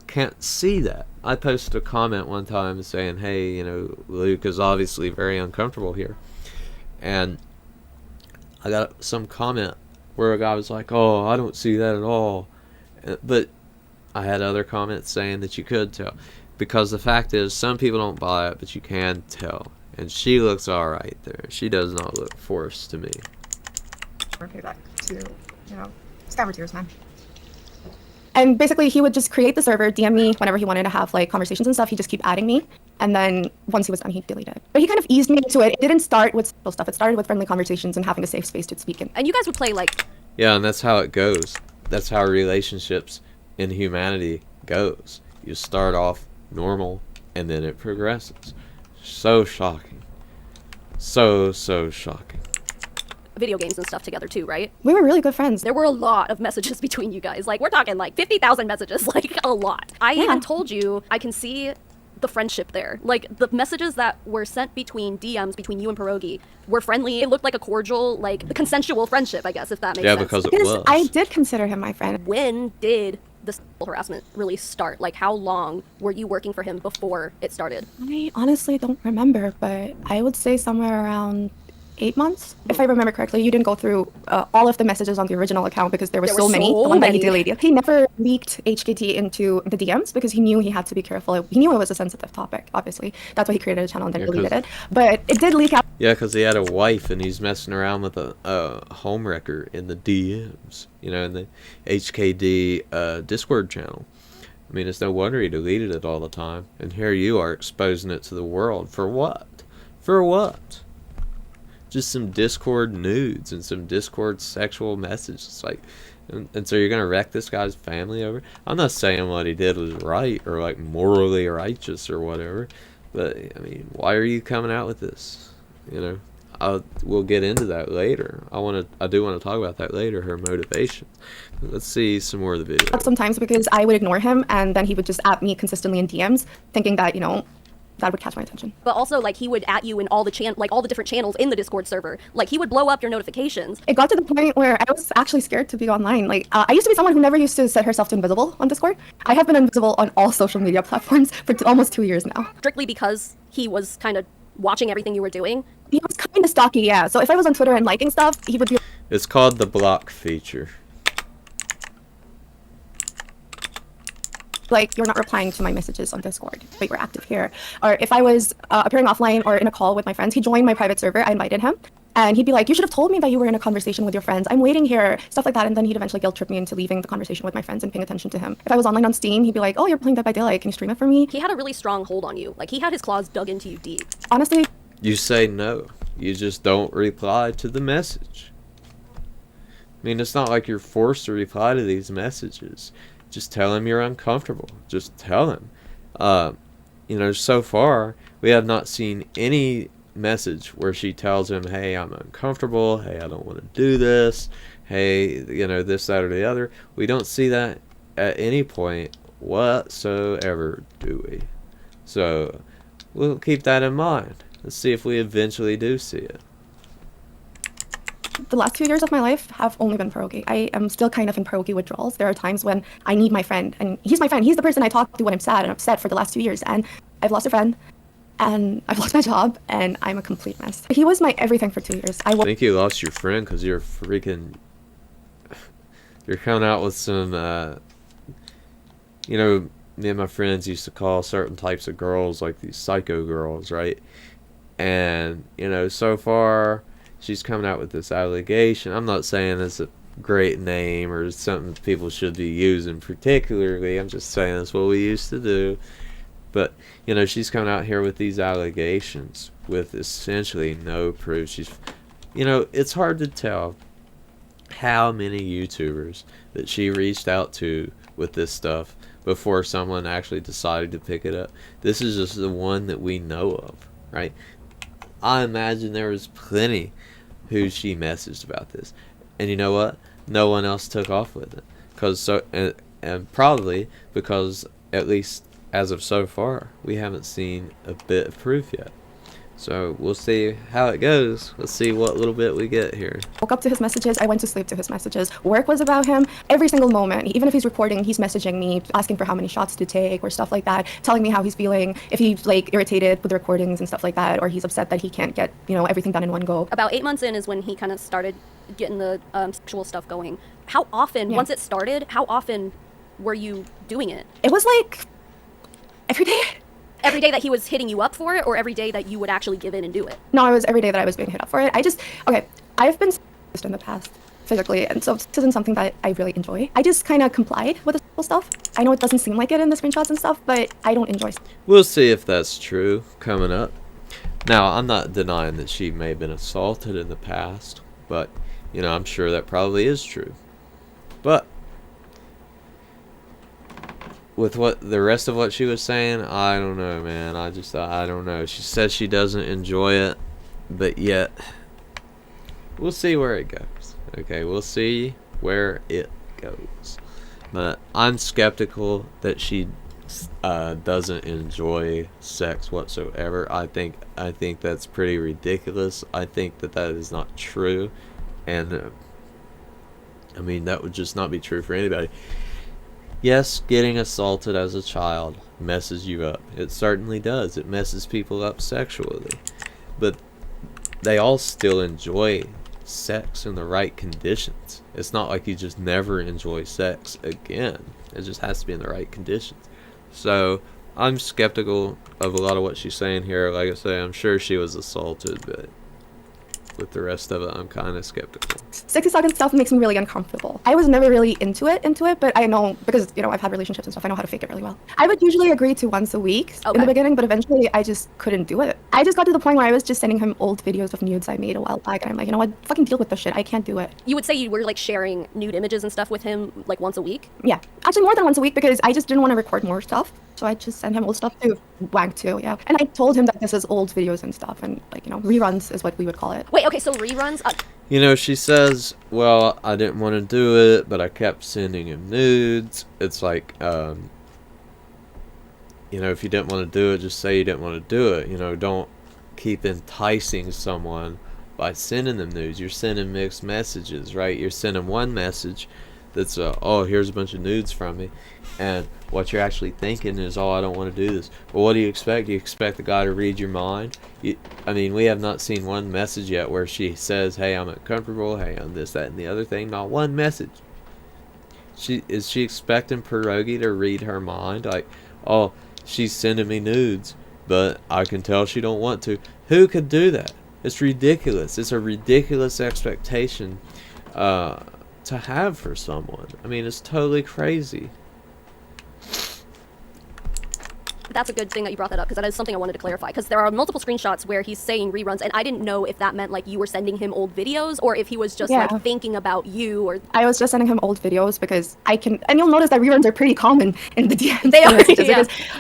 can't see that. I posted a comment one time saying, hey, Luke is obviously very uncomfortable here, and I got some comment where a guy was like, oh, I don't see that at all, but I had other comments saying that you could tell. Because the fact is, some people don't buy it, but you can tell. And she looks alright there. She does not look forced to me. Payback to, Scaver Tears, man. And basically, he would just create the server, DM me whenever he wanted to have like conversations and stuff. He'd just keep adding me. And then once he was done, he'd delete it. But he kind of eased me into it. It didn't start with simple stuff. It started with friendly conversations and having a safe space to speak in. And you guys would play like... Yeah, and that's how it goes. That's how relationships in humanity goes. You start off normal, and then it progresses. So shocking. So shocking. Video games and stuff together too, right? We were really good friends. There were a lot of messages between you guys. Like, we're talking like 50,000 messages, like a lot. I even told you, I can see the friendship there. Like, the messages that were sent between DMs between you and Pierogi were friendly. It looked like a cordial, like, consensual friendship, I guess, if that makes sense. Yeah, because it was. I did consider him my friend. When did the sexual harassment really start? Like, how long were you working for him before it started? I honestly don't remember, but I would say somewhere around 8 months. If I remember correctly, you didn't go through all of the messages on the original account because there were so many. The one that he deleted. He never leaked HKT into the DMs because he knew he had to be careful. He knew it was a sensitive topic, obviously. That's why he created a channel and then deleted it. But it did leak out. Yeah, because he had a wife and he's messing around with a homewrecker in the DMs, in the HKD Discord channel. I mean, it's no wonder he deleted it all the time. And here you are exposing it to the world. For what? For what? Just some Discord nudes and some Discord sexual messages. Like, and so you're going to wreck this guy's family over? I'm not saying what he did was right or, like, morally righteous or whatever. But, I mean, why are you coming out with this? We'll get into that later. I do want to talk about that later, her motivation. Let's see some more of the video. Sometimes because I would ignore him and then he would just at me consistently in DMs thinking that, that would catch my attention. But also, like, he would at you in all the all the different channels in the Discord server. Like, he would blow up your notifications. It got to the point where I was actually scared to be online. Like, I used to be someone who never used to set herself to invisible on Discord. I have been invisible on all social media platforms for almost 2 years now. Strictly because he was kind of watching everything you were doing. He was kind of stalky, yeah. So if I was on Twitter and liking stuff, he would be... It's called the block feature. like, you're not replying to my messages on Discord, but you're active here. Or if I was appearing offline or in a call with my friends, he joined my private server. I invited him. And he'd be like, you should have told me that you were in a conversation with your friends. I'm waiting here, stuff like that. And then he'd eventually guilt trip me into leaving the conversation with my friends and paying attention to him. If I was online on Steam, he'd be like, oh, you're playing Dead by Daylight. Can you stream it for me? He had a really strong hold on you. Like, he had his claws dug into you deep. Honestly, You say no. You just don't reply to the message. I mean, it's not like you're forced to reply to these messages. Just tell him you're uncomfortable. Just tell him. You know, so far, we have not seen any message where she tells him, hey, I'm uncomfortable. Hey, I don't want to do this. Hey, you know, this, that, or the other. We don't see that at any point whatsoever, do we? So, we'll keep that in mind. Let's see if we eventually do see it. the last 2 years of my life have only been pierogi. I am still kind of in pierogi withdrawals. There are times when I need my friend, and he's my friend. He's the person I talk to when I'm sad and upset for the last 2 years. And I've lost a friend, and I've lost my job, and I'm a complete mess. He was my everything for 2 years. I think you lost your friend because you're freaking... You're coming out with some, you know, me and my friends used to call certain types of girls like these psycho girls, right? And, you know, so far she's coming out with this allegation. I'm not saying it's a great name or something people should be using particularly. I'm just saying that's what we used to do. But, you know, she's coming out here with these allegations with essentially no proof. She's, you know, it's hard to tell how many YouTubers that she reached out to with this stuff before someone actually decided to pick it up. This is just the one that we know of, right? I imagine there was plenty who she messaged about this, and you know what? No one else took off with it, and probably because, at least as of so far, we haven't seen a bit of proof yet. So we'll see how it goes. Let's see what little bit we get here. Woke up to his messages. I went to sleep to his messages. Work was about him every single moment. Even if he's recording, he's messaging me, asking for how many shots to take or stuff like that, telling me how he's feeling, if he's like irritated with the recordings and stuff like that, or he's upset that he can't get, you know, everything done in one go. About 8 months in is when he kind of started getting the sexual stuff going. How often, once it started, how often were you doing it? It was like every day. Every day that he was hitting you up for it, or every day that you would actually give in and do it? No, it was every day that I was being hit up for it. I've been in the past physically, and so this isn't something that I really enjoy. I just kind of complied with the stuff. I know it doesn't seem like it in the screenshots and stuff, but I don't enjoy. We'll see if that's true coming up. Now, I'm not denying that she may have been assaulted in the past, but, you know, I'm sure that probably is true. But with what the rest of what she was saying, I don't know, man. I don't know. She says she doesn't enjoy it, but yet we'll see where it goes. Okay, we'll see where it goes. But I'm skeptical that she doesn't enjoy sex whatsoever. I think that's pretty ridiculous. I think that is not true, and I mean, that would just not be true for anybody. Yes, getting assaulted as a child messes you up. It certainly does. It messes people up sexually. But they all still enjoy sex in the right conditions. It's not like you just never enjoy sex again. It just has to be in the right conditions. So, I'm skeptical of a lot of what she's saying here. Like I say, I'm sure she was assaulted, but with the rest of it, I'm kind of skeptical. Sexy talk and stuff makes me really uncomfortable. I was never really into it, but I know, because, you know, I've had relationships and stuff, I know how to fake it really well. I would usually agree to once a week in the beginning, but eventually I just couldn't do it. I just got to the point where I was just sending him old videos of nudes I made a while back, and I'm like, you know what, fucking deal with this shit, I can't do it. You would say you were like sharing nude images and stuff with him like once a week? Yeah, actually more than once a week, because I just didn't want to record more stuff. So I just sent him old stuff to wank to, yeah. And I told him that this is old videos and stuff, and like, you know, reruns is what we would call it. Wait, okay, so reruns? You know, she says, well, I didn't want to do it, but I kept sending him nudes. It's like, you know, if you didn't want to do it, just say you didn't want to do it. You know, don't keep enticing someone by sending them nudes. You're sending mixed messages, right? You're sending one message that's, oh, here's a bunch of nudes from me. And what you're actually thinking is, oh, I don't want to do this. Well, what do you expect? Do you expect the guy to read your mind? I mean, we have not seen one message yet where she says, hey, I'm uncomfortable, hey, I'm this, that, and the other thing. Not one message. She expecting Pierogi to read her mind? Like, oh, she's sending me nudes, but I can tell she don't want to. Who could do that? It's ridiculous. It's a ridiculous expectation to have for someone. I mean, it's totally crazy. That's a good thing that you brought that up, because that is something I wanted to clarify. Because there are multiple screenshots where he's saying reruns, and I didn't know if that meant like you were sending him old videos or if he was just like thinking about you. Or I was just sending him old videos because I can, and you'll notice that reruns are pretty common in the DMs. They are,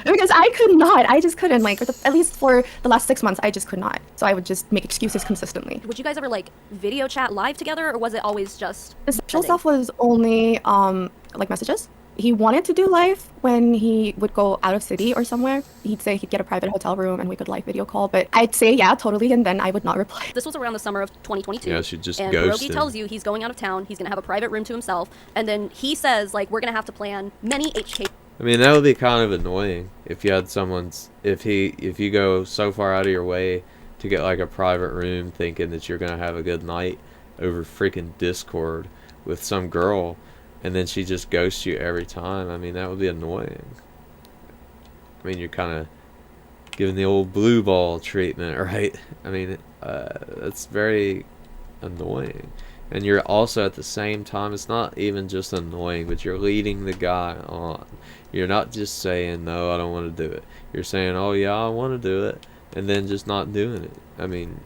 because I could not. I just couldn't. Like, at least for the last 6 months, I just could not. So I would just make excuses consistently. Would you guys ever like video chat live together, or was it always just The sexual stuff was only like messages. He wanted to do live when he would go out of city or somewhere. He'd say he'd get a private hotel room and we could live video call, but I'd say yeah, totally, and then I would not reply. This was around the summer of 2022. Yeah, she just and ghosted. Pierogi tells you he's going out of town, he's gonna have a private room to himself, and then he says like we're gonna have to plan many HK. I mean, that would be kind of annoying if you had someone's, if you go so far out of your way to get like a private room thinking that you're gonna have a good night over freaking Discord with some girl, and then she just ghosts you every time. I mean, that would be annoying. I mean, you're kind of giving the old blue ball treatment, right? I mean, that's very annoying. And you're also at the same time, it's not even just annoying, but you're leading the guy on. You're not just saying, no, I don't want to do it. You're saying, oh yeah, I want to do it, and then just not doing it. I mean,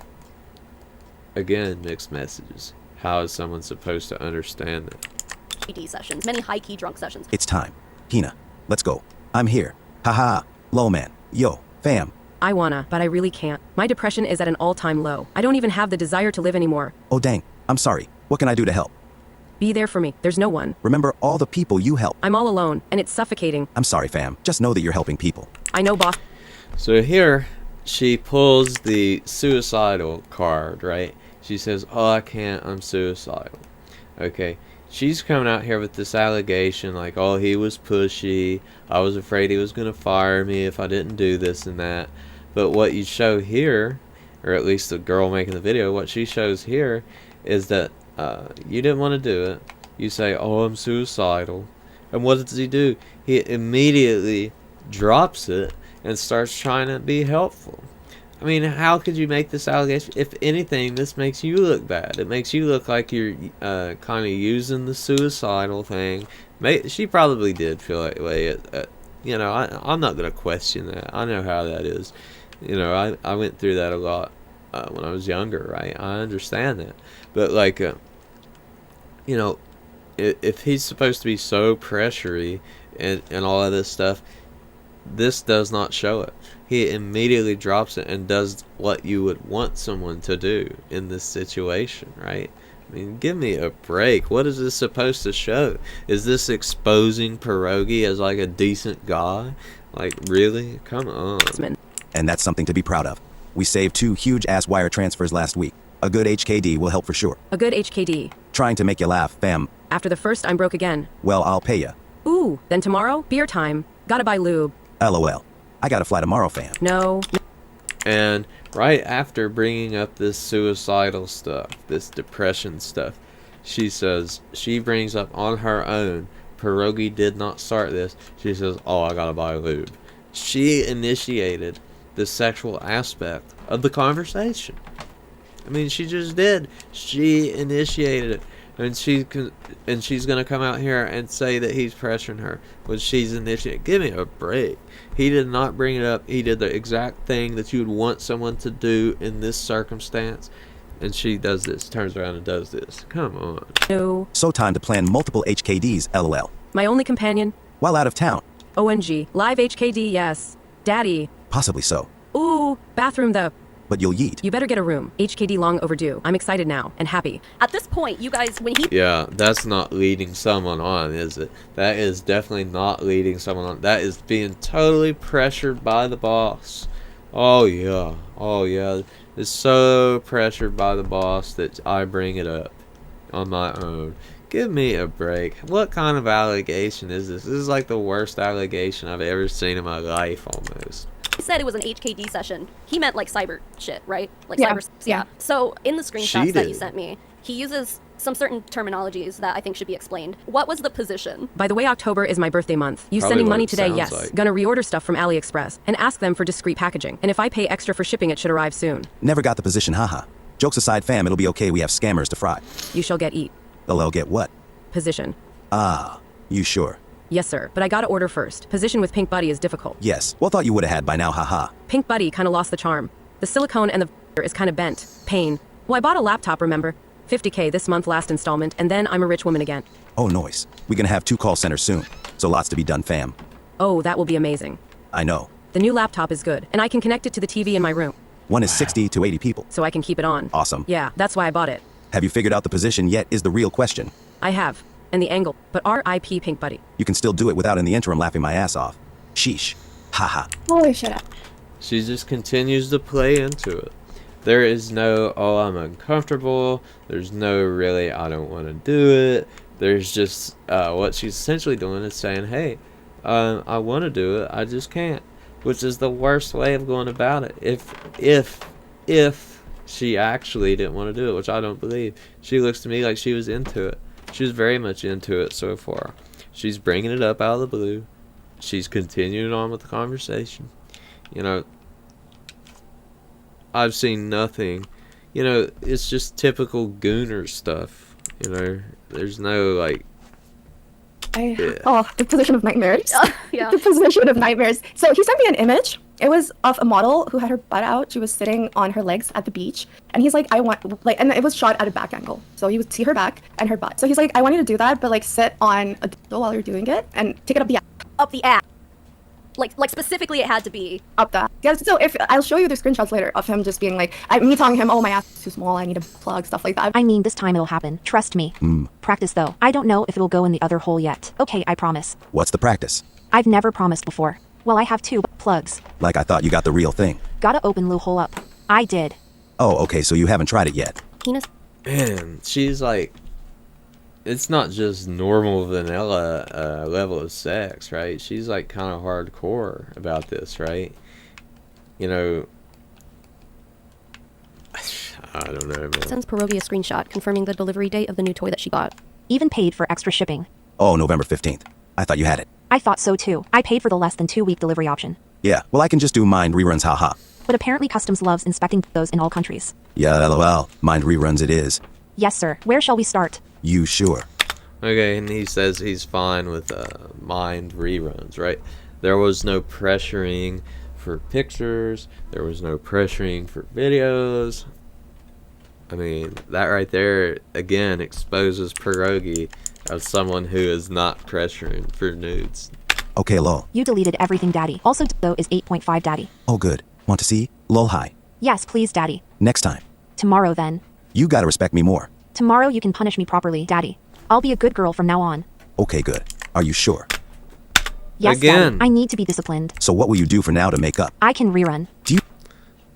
again, mixed messages. How is someone supposed to understand it? HKD sessions, many high-key drunk sessions. It's time. Hina, let's go. I'm here. Haha. Low man. Yo, fam. I wanna, but I really can't. My depression is at an all-time low. I don't even have the desire to live anymore. Oh dang. I'm sorry. What can I do to help? Be there for me. There's no one. Remember all the people you help. I'm all alone, and it's suffocating. I'm sorry, fam. Just know that you're helping people. I know, boss. So here, she pulls the suicidal card, right? She says, oh, I can't, I'm suicidal. Okay, she's coming out here with this allegation like, oh, he was pushy, I was afraid he was going to fire me if I didn't do this and that. But what you show here, or at least the girl making the video, what she shows here is that you didn't want to do it. You say, oh, I'm suicidal. And what does he do? He immediately drops it and starts trying to be helpful. I mean, how could you make this allegation? If anything, this makes you look bad. It makes you look like you're kind of using the suicidal thing. She probably did feel that way. You know, I'm not going to question that. I know how that is. You know, I went through that a lot when I was younger, right? I understand that. But, like, you know, if he's supposed to be so pressury and all of this stuff, this does not show it. He immediately drops it and does what you would want someone to do in this situation, right? I mean, give me a break. What is this supposed to show? Is this exposing Pierogi as like a decent guy? Like, really? Come on. And that's something to be proud of. We saved 2 huge-ass wire transfers last week. A good HKD will help for sure. A good HKD. Trying to make you laugh, fam. After the first, I'm broke again. Well, I'll pay ya. Ooh, then tomorrow, beer time. Gotta buy lube. LOL. I gotta fly tomorrow, fam. No. And right after bringing up this suicidal stuff, this depression stuff, she says, she brings up on her own, Pierogi did not start this. She says, oh, I gotta buy lube. She initiated the sexual aspect of the conversation. I mean, she just did. She initiated it. And she's gonna come out here and say that he's pressuring her when she's initiating. Give me a break. He did not bring it up. He did the exact thing that you would want someone to do in this circumstance. And she does this, turns around and does this. Come on. No. So time to plan multiple HKDs, LOL. My only companion. While out of town. ONG. Live HKD, yes. Daddy. Possibly so. Ooh, bathroom though. But you'll yeet. You better get a room. HKD long overdue. I'm excited now and happy. At this point, you guys, when he Yeah, that's not leading someone on, is it? That is definitely not leading someone on. That is being totally pressured by the boss. Oh yeah. Oh yeah. It's so pressured by the boss that I bring it up on my own. Give me a break. What kind of allegation is this? This is like the worst allegation I've ever seen in my life, almost. said it was an HKD session, he meant like cyber shit, right? Like Yeah. cyber. Yeah. So in the screenshots that you sent me, He uses some certain terminologies that I think should be explained. What was the position? By the way, October is my birthday month. You Probably sending what money it today? sounds Yes. like. Gonna reorder stuff from AliExpress and ask them for discreet packaging. And if I pay extra for shipping, it should arrive soon. Never got the position, haha. Jokes aside, fam, it'll be okay. We have scammers to fry. You shall get eat. They'll get what? Position. Ah, you sure? Yes, sir. But I gotta order first. Position with Pink Buddy is difficult. Yes. Well, thought you would have had by now, haha. Pink Buddy kinda lost the charm. The silicone and the is kinda bent. Pain. Well, I bought a laptop, remember? $50K this month, last installment, and then I'm a rich woman again. Oh, noise. We're gonna have 2 call centers soon. So lots to be done, fam. Oh, that will be amazing. I know. The new laptop is good, and I can connect it to the TV in my room, One is 60 to 80 people. so I can keep it on. Awesome. Yeah, that's why I bought it. Have you figured out the position yet is the real question. I have. And the angle. But R.I.P. Pink Buddy. You can still do it without in the interim laughing my ass off. Sheesh. Haha. Holy shit. She just continues to play into it. There is no, oh, I'm uncomfortable. There's no, really, I don't want to do it. There's just, what she's essentially doing is saying, hey, I want to do it, I just can't. Which is the worst way of going about it. If she actually didn't want to do it, which I don't believe. She looks to me like she was into it. She was very much into it so far. She's bringing it up out of the blue. She's continuing on with the conversation. You know, I've seen nothing. You know, it's just typical gooner stuff. You know, there's no, like... Oh, the position of nightmares. Yeah. The position of nightmares. So he sent me an image. It was of a model who had her butt out. She was sitting on her legs at the beach. And he's like, I want, like, and it was shot at a back angle. So you would see her back and her butt. So he's like, I want you to do that, but like sit on a dildo while you're doing it and take it up the ass. Up the ass. Like specifically it had to be. Up that. Yeah, so if I'll show you the screenshots later of him just being like, me telling him, oh, my ass is too small, I need a plug, stuff like that. I mean, this time it'll happen. Trust me. Practice though. I don't know if it'll go in the other hole yet. Okay, I promise. What's the practice? I've never promised before. Well, I have 2 plugs. Like I thought you got the real thing. Gotta open Lou hole up. I did. Oh, okay, so you haven't tried it yet. Penis. Man, she's like... It's not just normal vanilla level of sex, right? She's like kind of hardcore about this, right? You know... I don't know, man. Sends Pierogi a screenshot confirming the delivery date of the new toy that she got. Even paid for extra shipping. Oh, November 15th. I thought you had it. I thought so too. I paid for the less than 2-week delivery option. Yeah, well, I can just do mind reruns, haha. But apparently Customs loves inspecting those in all countries. Yeah, lol. Mind reruns it is. Yes, sir. Where shall we start? You sure? Okay, and he says he's fine with mind reruns, right? There was no pressuring for pictures. There was no pressuring for videos. I mean, that right there, again, exposes Pierogi as someone who is not pressuring for nudes. Okay, lol. You deleted everything, Daddy. Also, though is 8.5, Daddy. Oh, good. Want to see? Lol, hi. Yes, please, Daddy. Next time. Tomorrow, then. You gotta respect me more. Tomorrow you can punish me properly, Daddy. I'll be a good girl from now on. Okay, good. Are you sure? Yes, Again. Daddy. I need to be disciplined. So what will you do for now to make up? I can rerun. Do you...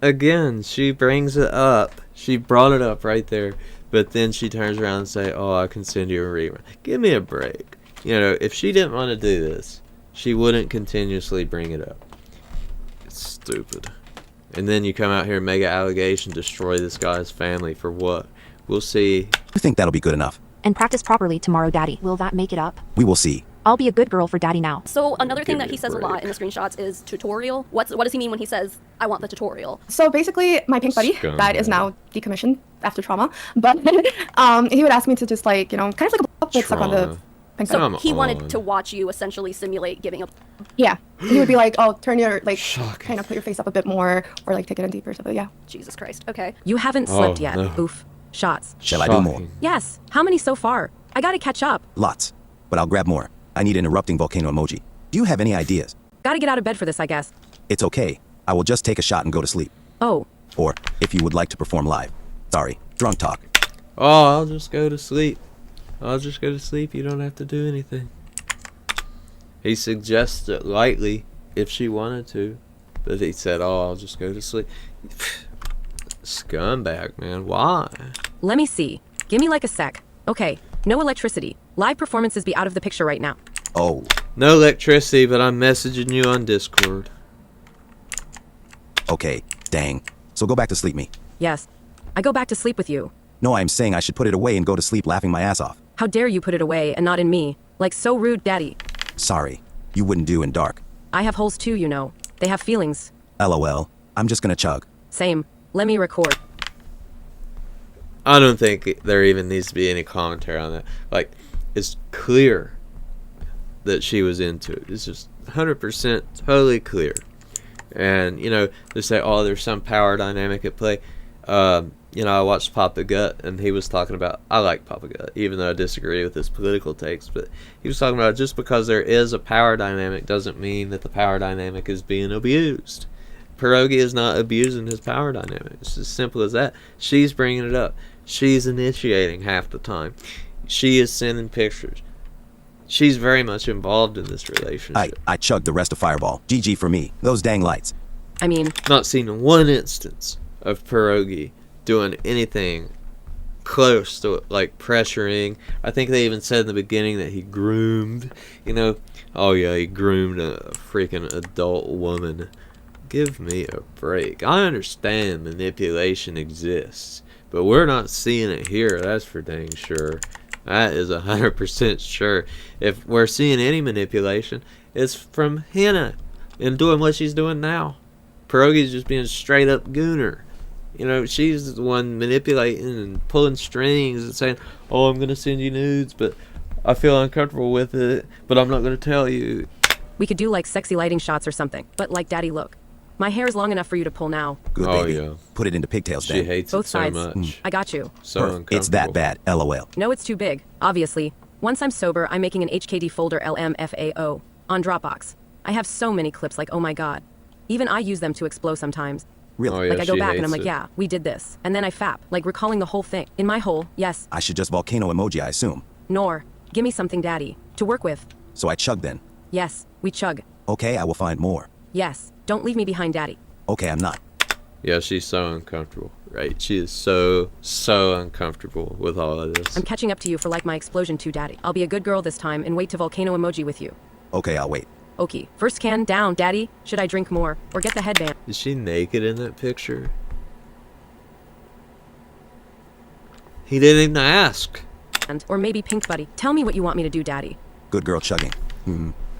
Again, she brings it up. She brought it up right there. But then she turns around and say, oh, I can send you a rerun. Give me a break. You know, if she didn't want to do this, she wouldn't continuously bring it up. It's stupid. And then you come out here and make an allegation, destroy this guy's family for what? We'll see. You think that'll be good enough? And practice properly tomorrow, Daddy. Will that make it up? We will see. I'll be a good girl for Daddy now. So another thing Give that me he a says a lot break. in the screenshots is tutorial. What does he mean when he says, I want the tutorial? So basically, my pink buddy, that is now decommissioned after trauma, but he would ask me to just like, you know, kind of like a but suck on the Trauma. pink So buddy. Come he on. wanted to watch you essentially simulate giving a... Yeah. He would be like, oh, turn your, like, Shocking. kind of put your face up a bit more, or like take it in deeper, so yeah. Jesus Christ. Okay. You haven't slept Oh, yet. no. Oof. Shots. Shall I do more? Shocking. Yes. How many so far? I gotta catch up. Lots. But I'll grab more. I need an erupting volcano emoji. Do you have any ideas? Gotta get out of bed for this, I guess. It's okay. I will just take a shot and go to sleep. Oh. Or, if you would like to perform live. Sorry, drunk talk. Oh, I'll just go to sleep. I'll just go to sleep. You don't have to do anything. He suggests it lightly if she wanted to. But he said, oh, I'll just go to sleep. Scumbag, man. Why? Let me see. Give me like a sec. Okay. No electricity. Live performances be out of the picture right now. Oh, No electricity, but I'm messaging you on Discord. okay. Dang. So go back to sleep me. Yes. I go back to sleep with you. No, I'm saying I should put it away and go to sleep laughing my ass off. How dare you put it away and not in me? Like so rude, Daddy. Sorry. You wouldn't do in dark. I have holes too, you know. They have feelings. LOL. I'm just gonna chug. Same. Let me record. I don't think there even needs to be any commentary on that. Like, it's clear that she was into it. It's just 100% totally clear. And, you know, they say, oh, there's some power dynamic at play. You know, I watched Papa Gut, and he was talking about, I like Papa Gut, even though I disagree with his political takes, but he was talking about just because there is a power dynamic doesn't mean that the power dynamic is being abused. Pierogi is not abusing his power dynamic. It's as simple as that. She's bringing it up. She's initiating half the time. She is sending pictures. She's very much involved in this relationship. I chugged the rest of Fireball. GG for me. Those dang lights. I mean, Not seen one instance of Pierogi doing anything close to like pressuring. I think they even said in the beginning that he groomed, you know. Oh yeah, he groomed a freaking adult woman. Give me a break. I understand manipulation exists, but we're not seeing it here, that's for dang sure. That is 100% sure. If we're seeing any manipulation, it's from Hannah and doing what she's doing now. Pierogi's just being straight up gooner. You know, she's the one manipulating and pulling strings and saying, oh, I'm going to send you nudes, but I feel uncomfortable with it, but I'm not going to tell you. we could do like sexy lighting shots or something. But like, Daddy, look. My hair is long enough for you to pull now. Good Oh, baby. yeah. Put it into pigtails She then. hates Both it so sides. much. I got you. So Perf. uncomfortable. It's that bad. LOL. No, it's too big, obviously. Once I'm sober, I'm making an HKD folder LMFAO on Dropbox. I have so many clips, like, oh my god. Even I use them to explode sometimes. Really? Oh, yeah, Like, I go she back and I'm hates like, it. yeah, we did this. And then I fap, like recalling the whole thing. In my hole, yes. I should just volcano emoji, I assume. Nor. Give me something, Daddy. To work with. So I chug then. Yes, we chug. Okay, I will find more. Yes. Don't leave me behind, Daddy. Okay, I'm not. Yeah, she's so uncomfortable, right? She is so uncomfortable with all of this. I'm catching up to you for like my explosion too, Daddy. I'll be a good girl this time and wait to volcano emoji with you. Okay, I'll wait. Okay. First can down, Daddy. Should I drink more? Or get the headband? Is she naked in that picture? He didn't even ask. Or maybe Pink Buddy. Tell me what you want me to do, Daddy. Good girl chugging.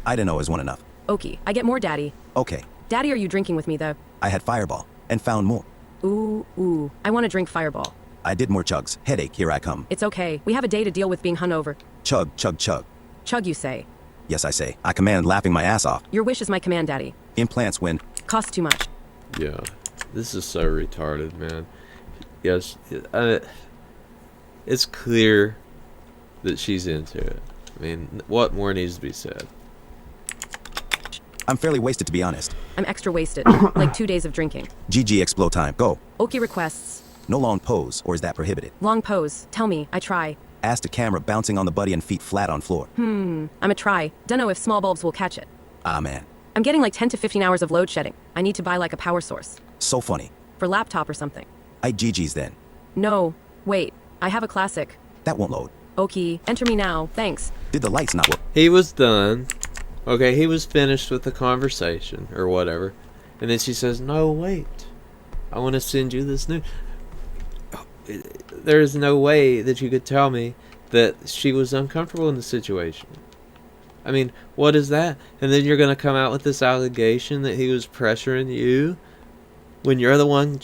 I didn't know it was one enough. Okay. I get more, Daddy. Okay, Daddy, are you drinking with me, though? I had Fireball and found more. Ooh. I want to drink Fireball. I did more chugs. Headache, here I come. It's okay. We have a day to deal with being hungover. Chug, chug, chug. Chug, you say. Yes, I say. I command laughing my ass off. Your wish is my command, Daddy. Implants win. Costs too much. Yeah, this is so retarded, man. Yes, it's clear that she's into it. I mean, what more needs to be said? I'm fairly wasted, to be honest. I'm extra wasted. Like 2 days of drinking. GG explode time. Go. Okay requests. No long pose, or is that prohibited? Long pose. Tell me. I try. Ass to camera bouncing on the buddy and feet flat on floor. I'm a try. Dunno if small bulbs will catch it. Ah, man. I'm getting like 10 to 15 hours of load shedding. I need to buy like a power source. So funny. For laptop or something. I GG's then. No. Wait. I have a classic. That won't load. Okay. Enter me now. Thanks. Did the lights not work? He was done. Okay, he was finished with the conversation or whatever. And then she says, no, wait. I want to send you this new... There is no way that you could tell me that she was uncomfortable in the situation. I mean, what is that? And then you're going to come out with this allegation that he was pressuring you when you're the one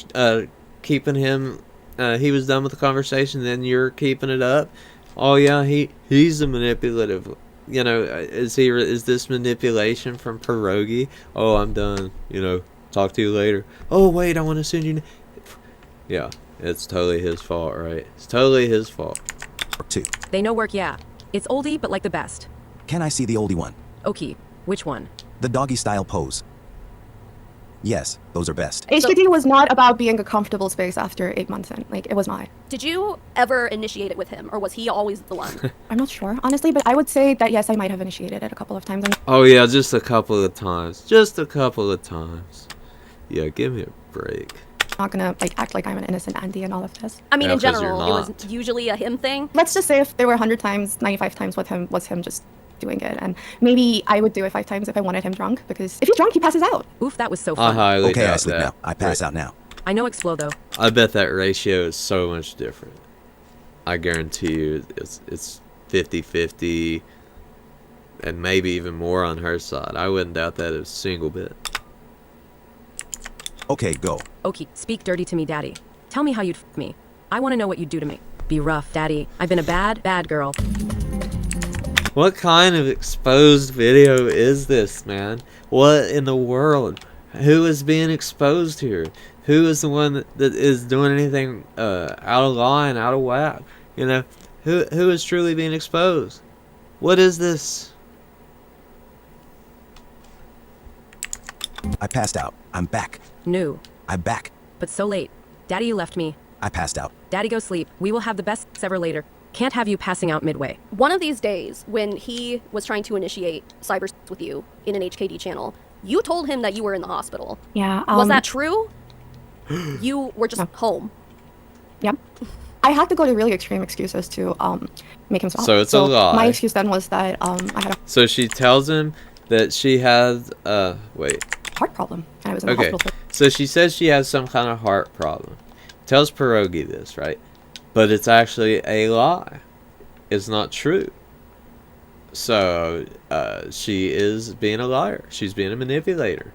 keeping him... he was done with the conversation, then you're keeping it up. Oh yeah, he's a manipulative... You know, is this manipulation from Pierogi? Oh, I'm done. You know, talk to you later. Oh, wait, I want to send you... Yeah, it's totally his fault, right? It's totally his fault. Work too. They know work, yeah. It's oldie, but like the best. Can I see the oldie one? Okay. Which one? The doggy style pose. Yes, those are best. HKT was not about being a comfortable space after 8 months in. Like, it was not. Did you ever initiate it with him, or was he always the one? I'm not sure, honestly, but I would say that yes, I might have initiated it a couple of times. Oh, yeah, just a couple of times. Just a couple of times. Yeah, give me a break. I'm not gonna like act like I'm an innocent auntie in all of this. I mean, Yeah, in 'cause you're general, it was not. usually a him thing. Let's just say if there were 100 times, 95 times with him was him just doing it, and maybe I would do it 5 times if I wanted him drunk, because if he's drunk, he passes out. Oof, that was so I fun. highly Okay, I doubt sleep that. now. I pass Right. out now. I know Explo, though. I bet that ratio is so much different. I guarantee you it's 50-50 and maybe even more on her side. I wouldn't doubt that a single bit. Okay, go. Okay, speak dirty to me, Daddy. Tell me how you'd f me. I want to know what you'd do to me. Be rough, Daddy. I've been a bad, bad girl. What kind of exposed video is this, man? What in the world? Who is being exposed here? Who is the one that is doing anything out of line, out of whack? You know, who is truly being exposed? What is this? I passed out. I'm back. No. I'm back. But so late. Daddy, you left me. I passed out. Daddy, go sleep. We will have the best sex ever later. Can't have you passing out midway. One of these days, when he was trying to initiate cyber sex with you in an HKD channel, you told him that you were in the hospital. Yeah. Was that true? You were just home. Yep. I had to go to really extreme excuses to make him stop. So it's a lie. My excuse then was that I had a So she tells him that she has wait. heart problem and I was in the Okay. hospital. So she says she has some kind of heart problem. Tells Pierogi this, right? But it's actually a lie. It's not true. So she is being a liar. She's being a manipulator.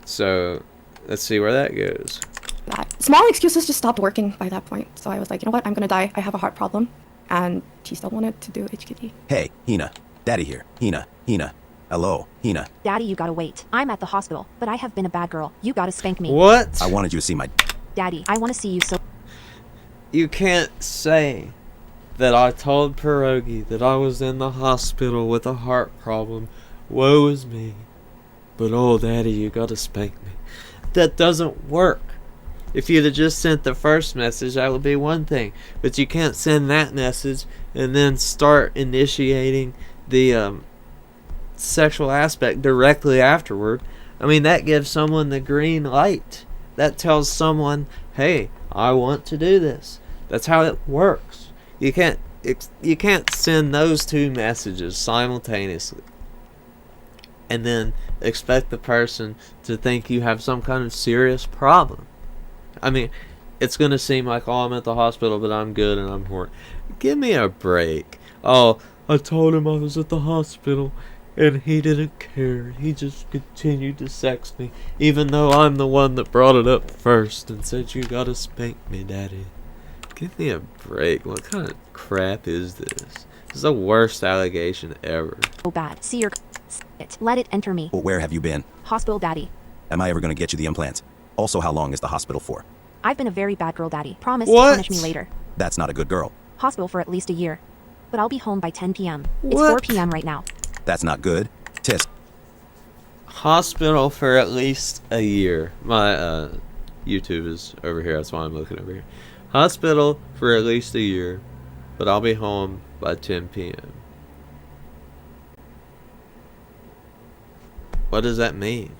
So let's see where that goes. That small excuses just stopped working by that point. So I was like, you know what? I'm gonna die. I have a heart problem, and she still wanted to do HKD. Hey, Hina. Daddy here. Hina. Hello, Hina. Daddy, you gotta wait. I'm at the hospital, but I have been a bad girl. You gotta spank me. What? I wanted you to see my... Daddy, I wanna see you so... You can't say that I told Pierogi that I was in the hospital with a heart problem. Woe is me. But oh, Daddy, you gotta spank me. That doesn't work. If you'd have just sent the first message, that would be one thing. But you can't send that message and then start initiating the sexual aspect directly afterward. I mean, that gives someone the green light. That tells someone, hey, I want to do this. That's how it works. You can't send those two messages simultaneously and then expect the person to think you have some kind of serious problem. I mean, it's going to seem like, oh, I'm at the hospital, but I'm good and I'm horny. Give me a break. Oh, I told him I was at the hospital and he didn't care. He just continued to sex me, even though I'm the one that brought it up first and said, you gotta spank me, Daddy. Give me a break. What kind of crap is this? This is the worst allegation ever. Oh, bad. See your... it. Let it enter me. Well, where have you been? Hospital, Daddy. Am I ever going to get you the implants? Also, how long is the hospital for? I've been a very bad girl, Daddy. Promise What? to punish me later. That's not a good girl. Hospital for at least a year. But I'll be home by 10 p.m. It's What? 4 p.m. right now. That's not good. Tisk. Hospital for at least a year. My YouTube is over here, that's why I'm looking over here. Hospital for at least a year, but I'll be home by 10 p.m. What does that mean?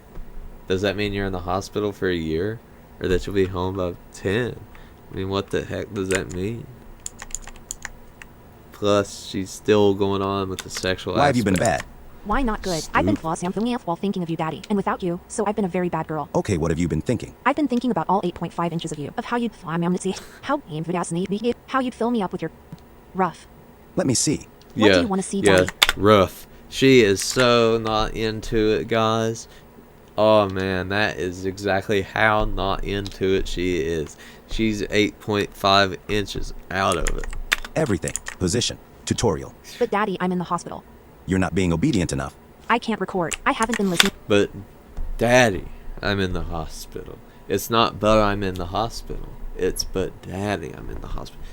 Does that mean you're in the hospital for a year? Or that you'll be home by 10? I mean, what the heck does that mean? Plus, she's still going on with the sexual Why have you been aspect. bad? Why not good? I've been flossing while thinking of you, Daddy. And without you, so I've been a very bad girl. Okay, what have you been thinking? I've been thinking about all 8.5 inches of you. Of how you'd fly me on the sea. How you'd fill me up with your... rough. Let me see. What do you want to see, Daddy? Rough. She is so not into it, guys. Oh man, that is exactly how not into it she is. She's 8.5 inches out of it. Everything. Position. Tutorial. But Daddy, I'm in the hospital. You're not being obedient enough. I can't record. I haven't been listening But, Daddy, I'm in the hospital. It's not but I'm in the hospital. It's but Daddy, I'm in the hospital.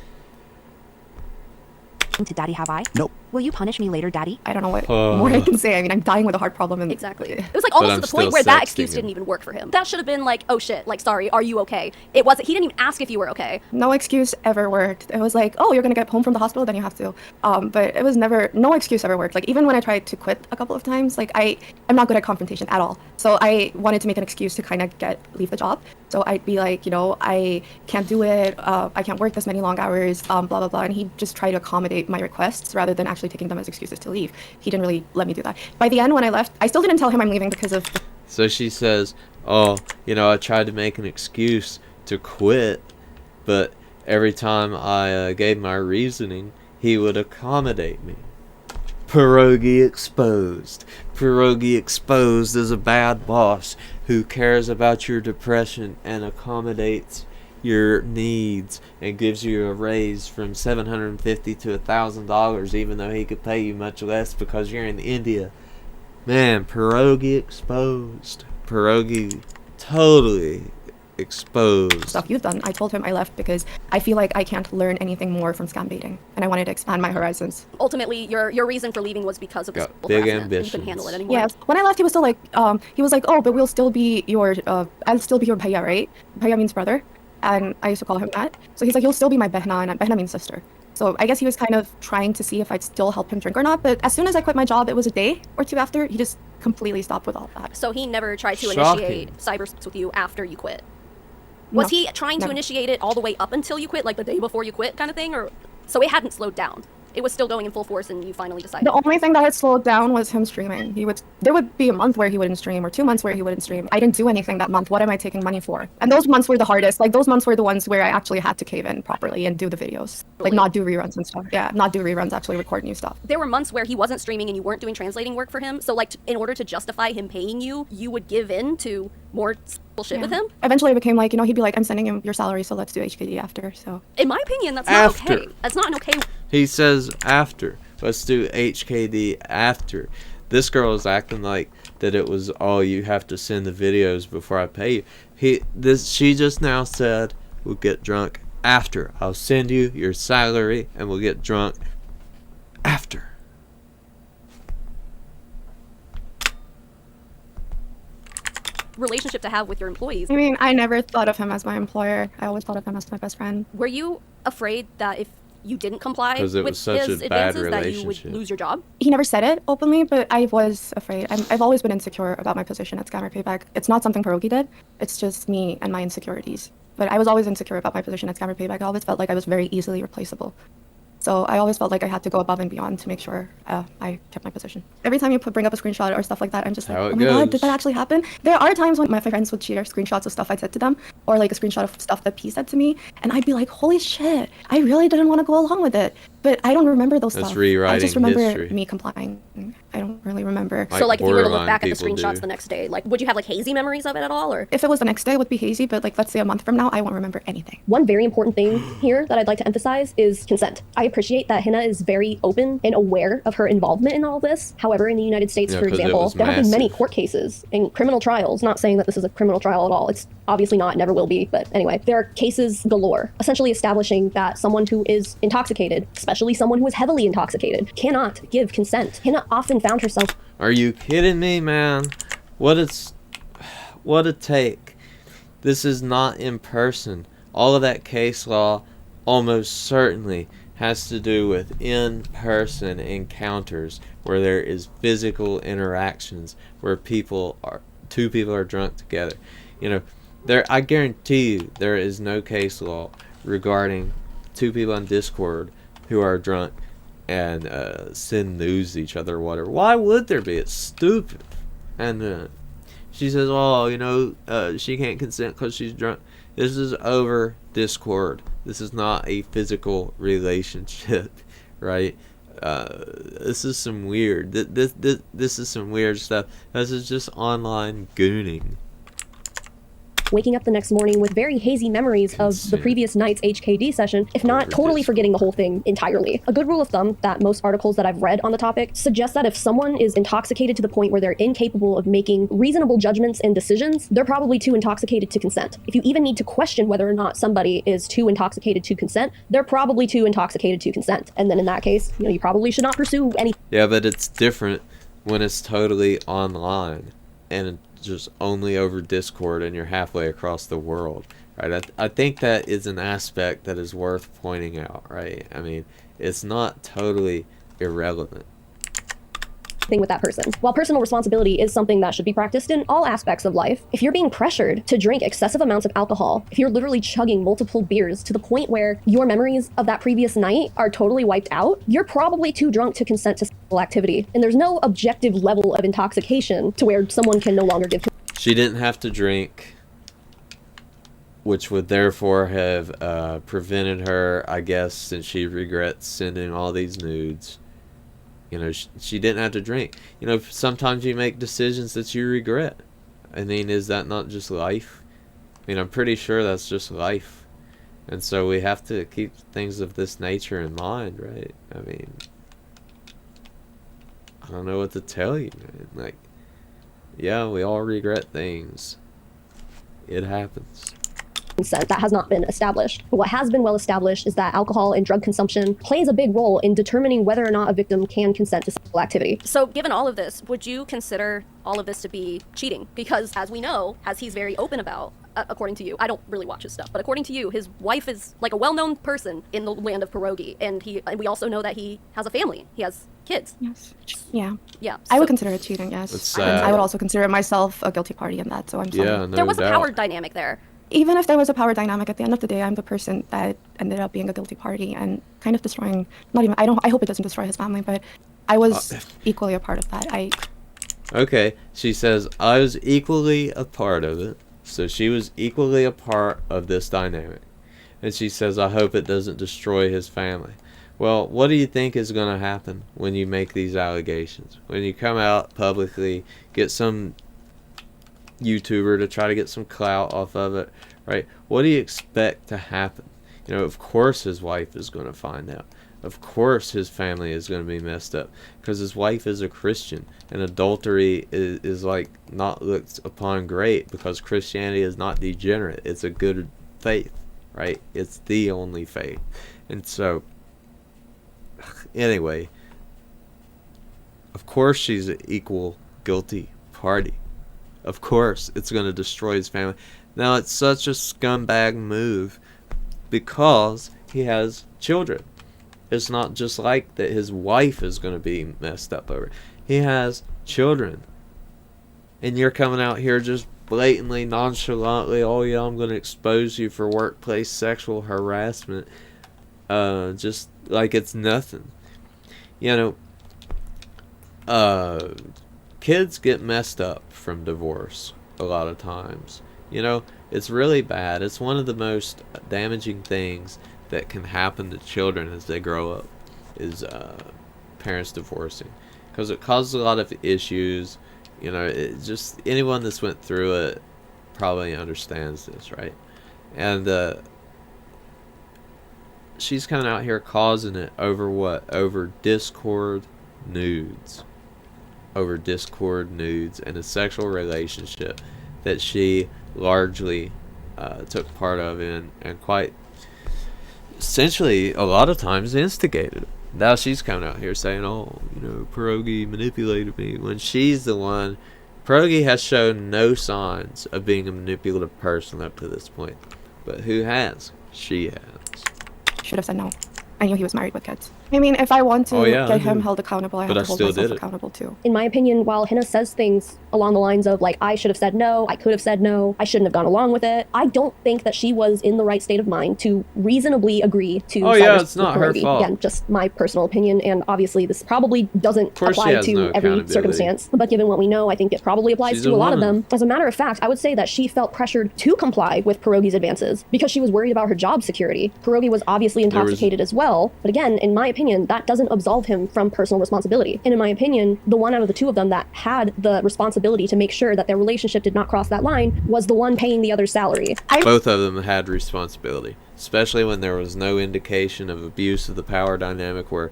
to Daddy, have I? Nope. Will you punish me later, Daddy? I don't know what more I can say. I mean, I'm dying with a heart problem. And Exactly. It was like almost I'm to the point still where that sexting excuse him. didn't even work for him. That should have been like, oh shit, like sorry, are you okay? It wasn't. He didn't even ask if you were okay. No excuse ever worked. It was like, oh, you're gonna get home from the hospital, then you have to. But it was never, no excuse ever worked. Like even when I tried to quit a couple of times, like I'm not good at confrontation at all. So I wanted to make an excuse to kind of leave the job. So I'd be like, you know, I can't do it. I can't work this many long hours. Blah blah blah. And he just tried to accommodate my requests rather than actually taking them as excuses to leave. He didn't really let me do that. By the end, when I left, I still didn't tell him I'm leaving because of. So she says, oh, you know, I tried to make an excuse to quit, but every time I gave my reasoning, he would accommodate me. Pierogi exposed. Pierogi exposed as a bad boss who cares about your depression and accommodates your needs and gives you a raise from $750 to $1,000, even though he could pay you much less because you're in India. Man, Pierogi exposed. Pierogi totally exposed. Stuff you've done. I told him I left because I feel like I can't learn anything more from scam baiting, and I wanted to expand my horizons. Ultimately, your reason for leaving was because of the Got sexual big harassment, and you couldn't ambitions. handle it anymore. Yeah. When I left, he was still like, he was like, oh, but we'll still be your, I'll still be your bhaiya, right? Bhaiya means brother, and I used to call him that. So he's like, you'll still be my behna, and behna means sister. So I guess he was kind of trying to see if I'd still help him drink or not. But as soon as I quit my job, it was a day or two after, he just completely stopped with all that. So he never tried to Shocking. initiate cyber sex with you after you quit. Was No, he trying to never. initiate it all the way up until you quit, like the day before you quit kind of thing? Or so it hadn't slowed down. It was still going in full force and you finally decided. The only thing that had slowed down was him streaming. There would be a month where he wouldn't stream or 2 months where he wouldn't stream. I didn't do anything that month. What am I taking money for? And those months were the hardest. Like those months were the ones where I actually had to cave in properly and do the videos. Like not do reruns and stuff. Yeah, not do reruns, actually record new stuff. There were months where he wasn't streaming and you weren't doing translating work for him. So like in order to justify him paying you, you would give in to more bullshit with him. Eventually it became like, he'd be like, I'm sending him your salary, so let's do HKD after. So In my opinion, that's After. not okay. That's not an okay. He says after. Let's do HKD after. This girl is acting like that it was, oh, you have to send the videos before I pay you. She just now said we'll get drunk after. I'll send you your salary and we'll get drunk after. Relationship to have with your employees. I mean, I never thought of him as my employer. I always thought of him as my best friend. Were you afraid that if you didn't comply 'Cause it with was such his a bad advances that you would relationship. lose your job? He never said it openly, but I was afraid. I've always been insecure about my position at Scammer Payback. It's not something Pierogi did. It's just me and my insecurities. But I was always insecure about my position at Scammer Payback. I always felt like I was very easily replaceable. So I always felt like I had to go above and beyond to make sure I kept my position. Every time you bring up a screenshot or stuff like that, I'm just like, How it oh my god, goes. did that actually happen? There are times when my friends would share screenshots of stuff I said to them, or like a screenshot of stuff that P said to me, and I'd be like, holy shit, I really didn't want to go along with it. But I don't remember those That's stuff. I rewriting just remember history. me complying. I don't really remember. Like So like if you were to look borderline back at the people screenshots do. the next day, like would you have like hazy memories of it at all, or? If it was the next day, it would be hazy, but like let's say a month from now, I won't remember anything. One very important thing here that I'd like to emphasize is consent. I appreciate that Hina is very open and aware of her involvement in all this. However, in the United States, Yeah, for 'cause it example, was there have been many massive. court cases and criminal trials, not saying that this is a criminal trial at all. It's obviously not, never will be, but anyway, there are cases galore, essentially establishing that someone who is intoxicated, especially someone who is heavily intoxicated, cannot give consent. Hina often found herself Are you kidding me, man? What a take. This is not in person. All of that case law almost certainly has to do with in-person encounters where there is physical interactions, where two people are drunk together. I guarantee you there is no case law regarding two people on Discord who are drunk and send news to each other or whatever. Why would there be? It's stupid. And she says, she can't consent because she's drunk. This is over Discord. This is not a physical relationship, right? This is some weird. This is some weird stuff. This is just online gooning. waking up the next morning with very hazy memories of the Consent. previous night's HKD session, if not Over totally Discord. forgetting the whole thing entirely. A good rule of thumb that most articles that I've read on the topic suggest that if someone is intoxicated to the point where they're incapable of making reasonable judgments and decisions, they're probably too intoxicated to consent. If you even need to question whether or not somebody is too intoxicated to consent, they're probably too intoxicated to consent. And then in that case, you probably should not pursue any Yeah, but it's different when it's totally online and just only over Discord and you're halfway across the world, right? I think that is an aspect that is worth pointing out, right? I mean, it's not totally irrelevant. thing with that person. While personal responsibility is something that should be practiced in all aspects of life, if you're being pressured to drink excessive amounts of alcohol, if you're literally chugging multiple beers to the point where your memories of that previous night are totally wiped out, you're probably too drunk to consent to sexual activity. And there's no objective level of intoxication to where someone can no longer give She didn't have to drink which would therefore have prevented her, I guess, since she regrets sending all these nudes. You know, she didn't have to drink. You know, sometimes you make decisions that you regret. I mean, is that not just life? I mean, I'm pretty sure that's just life. And so we have to keep things of this nature in mind, right? I mean, I don't know what to tell you, man. Like, yeah, we all regret things. It happens. Consent. That has not been established. But what has been well established is that alcohol and drug consumption plays a big role in determining whether or not a victim can consent to sexual activity. So, given all of this, would you consider all of this to be cheating? Because, as we know, as he's very open about, according to you, I don't really watch his stuff, but according to you, his wife is like a well-known person in the land of pierogi, and we also know that he has a family. He has kids. Yes. Yeah. Yeah. I would so- consider it cheating, yes. It's And I sad. would also consider myself a guilty party in that, so I'm sorry. Yeah, no there was a doubt. power dynamic there. Even if there was a power dynamic, at the end of the day, I'm the person that ended up being a guilty party and kind of destroying, I hope it doesn't destroy his family, but I was equally a part of that. Okay, she says, I was equally a part of it. So she was equally a part of this dynamic. And she says, I hope it doesn't destroy his family. Well, what do you think is going to happen when you make these allegations? When you come out publicly, get some YouTuber to try to get some clout off of it, right? What do you expect to happen? You know, of course his wife is going to find out. Of course his family is going to be messed up because his wife is a Christian, and adultery is like not looked upon great because Christianity is not degenerate. It's a good faith, right? It's the only faith. And so anyway, of course she's an equal guilty party. Of course it's going to destroy his family. Now, it's such a scumbag move because he has children. It's not just like that his wife is going to be messed up over it. He has children. And you're coming out here just blatantly, nonchalantly, oh yeah, I'm going to expose you for workplace sexual harassment. Just like it's nothing. You know, kids get messed up from divorce a lot of times. You know, it's really bad. It's one of the most damaging things that can happen to children as they grow up is parents divorcing, because it causes a lot of issues. You know, it just, anyone that's went through it probably understands this, right? And she's coming out here causing it over what? Over Discord nudes. Over Discord nudes and a sexual relationship that she largely took part of in, and quite essentially a lot of times instigated. Now she's coming out here saying, oh, you know, pierogi manipulated me, when she's the one. Pierogi has shown no signs of being a manipulative person up to this point, but who has? She has. Should have said no. I knew he was married with kids. I mean, if I want to get him held accountable, I But have I to hold still myself did it. accountable too. In my opinion, while Hannah says things along the lines of like, I should have said no, I could have said no, I shouldn't have gone along with it, I don't think that she was in the right state of mind to reasonably agree to Oh, side yeah, with it's not her pierogi. fault. Again, just my personal opinion, and obviously this probably doesn't course she apply has to no every accountability. circumstance, but given what we know, I think it probably applies She's to a a lot of woman. them. As a matter of fact, I would say that she felt pressured to comply with pierogi's advances because she was worried about her job security. Pierogi was obviously There was- intoxicated as well, but again, in my opinion, that doesn't absolve him from personal responsibility. And in my opinion, the one out of the two of them that had the responsibility to make sure that their relationship did not cross that line was the one paying the other's salary. Both of them had responsibility, especially when there was no indication of abuse of the power dynamic, where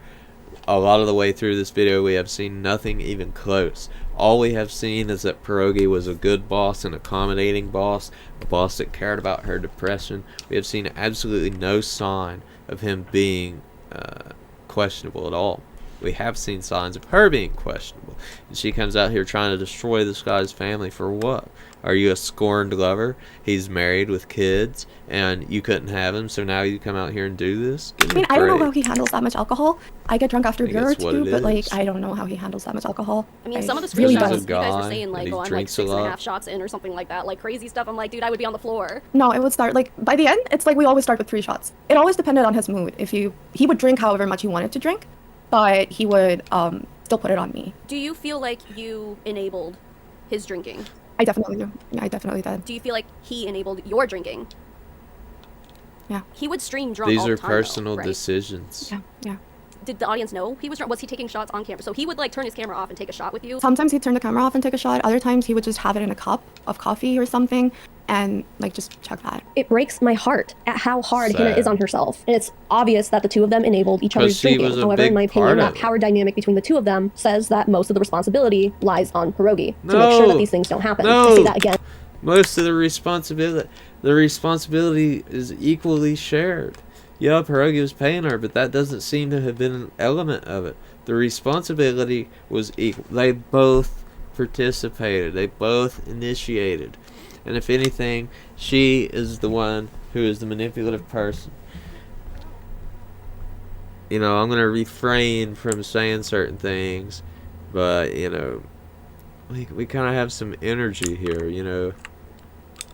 a lot of the way through this video we have seen nothing even close. All we have seen is that pierogi was a good boss, an accommodating boss, a boss that cared about her depression. We have seen absolutely no sign of him being questionable at all. We have seen signs of her being questionable, and she comes out here trying to destroy this guy's family for what? Are you a scorned lover? He's married with kids, and you couldn't have him, so now you come out here and do this? Give I me mean, a I don't know break. how he handles that much alcohol. I get drunk after a I think beer or that's what two, it but like, is. I don't know how he handles that much alcohol. I mean, some of the really screenshots does. you guys were guy, saying, and like, he oh, I'm like drinks a 6.5 lot. shots in or something like that, like crazy stuff. I'm like, dude, I would be on the floor. No, it would start like by the end. It's like we always start with 3 shots. It always depended on his mood. He would drink however much he wanted to drink, but he would still put it on me. Do you feel like you enabled his drinking? I definitely do. Yeah, I definitely did. Do you feel like he enabled your drinking? Yeah. He would stream drunk These all are the time, though, personal right? decisions. Yeah. Yeah. Did the audience know he was drunk? Was he taking shots on camera? So he would like turn his camera off and take a shot with you? Sometimes he'd turn the camera off and take a shot. Other times he would just have it in a cup of coffee or something and like just chug that. It breaks my heart at how hard Sad. Hina is on herself. And it's obvious that the two of them enabled each 'Cause other's she drinking. was a However, in my big opinion, part that of it. power dynamic between the two of them says that most of the responsibility lies on Pierogi to make sure that No. these things don't happen. No. I say that again. Most of the responsibility is equally shared. Yeah, Pierogi was paying her, but that doesn't seem to have been an element of it. The responsibility was equal. They both participated. They both initiated. And if anything, she is the one who is the manipulative person. You know, I'm going to refrain from saying certain things, but, you know, we kind of have some energy here, you know.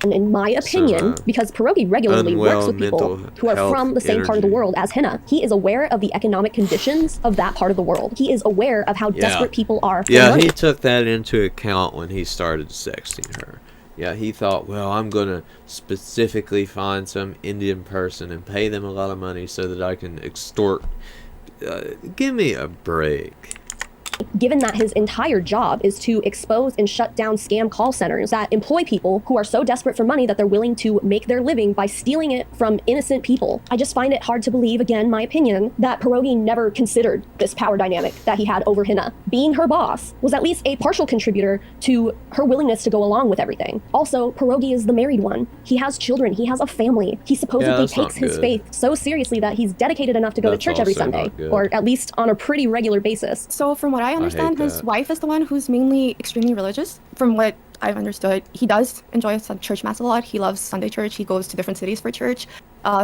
And in my opinion, because Pierogi regularly works with people who are from the same part of the world as Hina, he is aware of the economic conditions of that part of the world. He is aware of how desperate people are for Yeah, money. he took that into account when he started sexting her. Yeah, he thought, well, I'm going to specifically find some Indian person and pay them a lot of money so that I can extort. Give me a break. Given that his entire job is to expose and shut down scam call centers that employ people who are so desperate for money that they're willing to make their living by stealing it from innocent people. I just find it hard to believe, again, my opinion, that Pierogi never considered this power dynamic that he had over Hina. Being her boss was at least a partial contributor to her willingness to go along with everything. Also, Pierogi is the married one. He has children. He has a family. He supposedly that's not takes his good. faith so seriously that he's dedicated enough to go to That's church every also Sunday, not good. or at least on a pretty regular basis. So from what I understand, his that. wife is the one who's mainly extremely religious. From what I've understood, he does enjoy church mass a lot. He loves Sunday church. He goes to different cities for church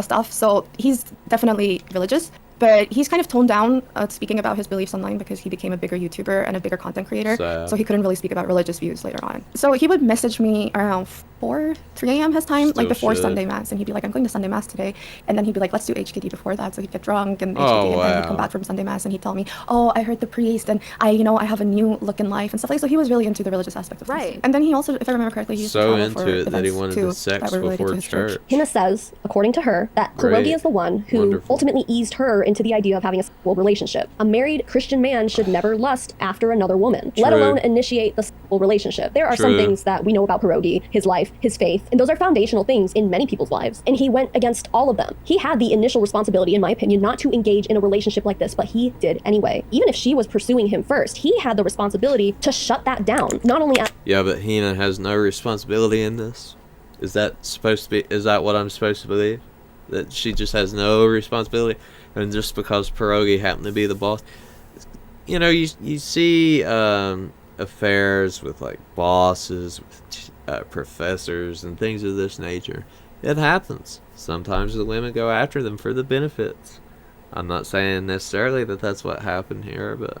stuff. So he's definitely religious. But he's kind of toned down speaking about his beliefs online because he became a bigger YouTuber and a bigger content creator. Sad. So he couldn't really speak about religious views later on. So he would message me around 3 a.m. his time, Still like before should. Sunday mass. And he'd be like, I'm going to Sunday mass today. And then he'd be like, let's do HKD before that. So he'd get drunk and HKD. Oh, And then he'd come wow. back from Sunday mass and he'd tell me, oh, I heard the priest and I have a new look in life and stuff like that. So he was really into the religious aspect of Right. things. And then he also, if I remember correctly, he used to So travel into for it that he events wanted too the sex that were related before to his church. church. Hina says, according to her, that Pierogi Great. is the one who Wonderful. ultimately eased her into the idea of having a sexual relationship. A married Christian man should never lust after another woman, let True. alone initiate the sexual relationship. There are some True. things that we know about Pierogi, his life, his faith, and those are foundational things in many people's lives, and he went against all of them. He had the initial responsibility, in my opinion, not to engage in a relationship like this, but he did anyway. Even if she was pursuing him first, he had the responsibility to shut that down, not only as Yeah, but Hina has no responsibility in this. Is that what I'm supposed to believe? That she just has no responsibility? And just because Pierogi happened to be the boss? You know, you see affairs with like bosses, with professors, and things of this nature. It happens. Sometimes the women go after them for the benefits. I'm not saying necessarily that that's what happened here, but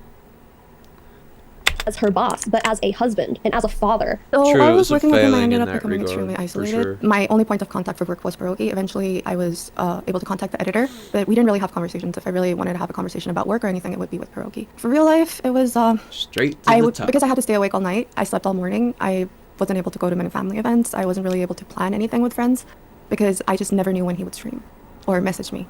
her boss, but as a husband and as a father. So True, I it was was a working with him. I failing ended in up that becoming regard, extremely for isolated. sure. My only point of contact for work was Pierogi. Eventually, I was able to contact the editor, but we didn't really have conversations. If I really wanted to have a conversation about work or anything, it would be with Pierogi. For real life, it was straight to the top. because I had to stay awake all night. I slept all morning. I wasn't able to go to many family events. I wasn't really able to plan anything with friends because I just never knew when he would stream or message me.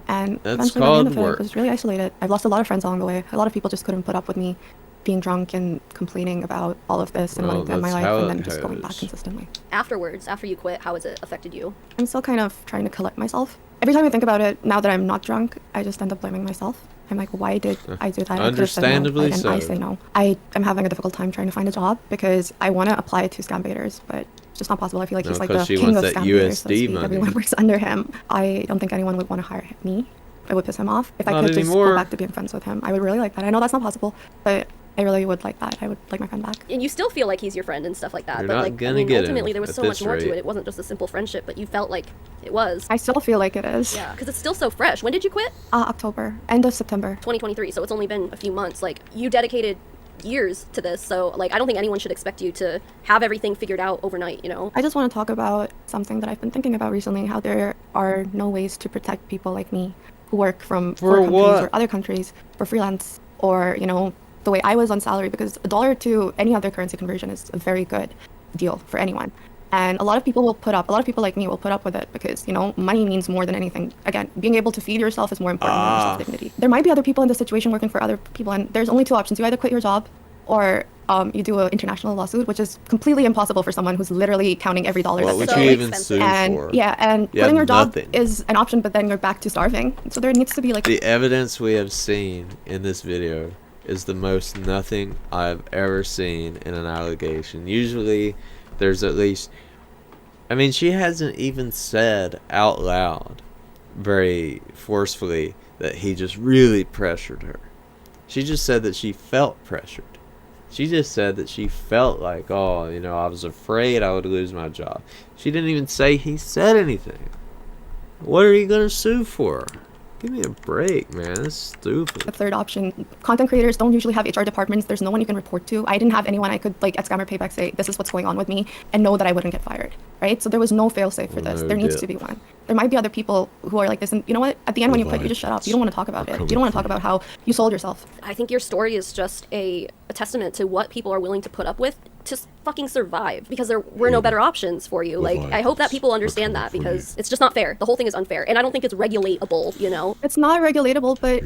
And That's eventually, by the end called of it, work. I was really isolated. I've lost a lot of friends along the way. A lot of people just couldn't put up with me being drunk and complaining about all of this and Well, wanting to end my that's life how and it then just going back goes. consistently. Afterwards, after you quit, how has it affected you? I'm still kind of trying to collect myself. Every time I think about it, now that I'm not drunk, I just end up blaming myself. I'm like, why did I do that? I could have said no. Understandably Why didn't I so. say no? I am having a difficult time trying to find a job because I want to apply to scam baiters, but it's just not possible. I feel like No, he's like 'cause the she king wants of that scam baiters, so to USD speak. money. Everyone works under him. I don't think anyone would want to hire me. It would piss him off. If I Not could just anymore. go back to being friends with him, I would really like that. I know that's not possible, but I really would like that. I would like my friend back. And you still feel like he's your friend and stuff like that. You're but not like, gonna I mean, get him ultimately there was at so much this more to rate. it. It wasn't just a simple friendship, but you felt like it was. I still feel like it is. Yeah, because it's still so fresh. When did you quit? October, end of September. 2023. So it's only been a few months. Like, you dedicated years to this. So, like, I don't think anyone should expect you to have everything figured out overnight, you know? I just want to talk about something that I've been thinking about recently, how there are no ways to protect people like me who work from For foreign countries what? or other countries for freelance or, the way I was on salary, because $1 to any other currency conversion is a very good deal for anyone. And a lot of people like me will put up with it because, you know, money means more than anything. Again, being able to feed yourself is more important than your self-dignity. There might be other people in this situation working for other people, and there's only two options. You either quit your job or you do an international lawsuit, which is completely impossible for someone who's literally counting every dollar. What would so you even expensive. sue And for? yeah, and You quitting have your job nothing. is an option, but then you're back to starving. So there needs to be like The evidence we have seen in this video is the most nothing I've ever seen in an allegation. Usually, there's at least... I mean, she hasn't even said out loud, very forcefully, that he just really pressured her. She just said that she felt pressured. She just said that she felt like, oh, you know, I was afraid I would lose my job. She didn't even say he said anything. What are you going to sue for? Give me a break, man. That's stupid. a third option. Content creators don't usually have HR departments. There's no one you can report to. I didn't have anyone I could, like, at Scammer Payback say, this is what's going on with me, and know that I wouldn't get fired, right? So there was no fail-safe for this. No There needs dip. to be one. There might be other people who are like this, and you know what? At the end, when you quit, you just shut up. You don't want to talk about it. You don't want to talk about how you sold yourself. I think your story is just a testament to what people are willing to put up with to fucking survive, because there were no better options for you. Like, I hope that people understand that, because it's just not fair. The whole thing is unfair, and I don't think it's regulatable, you know? It's not regulatable, but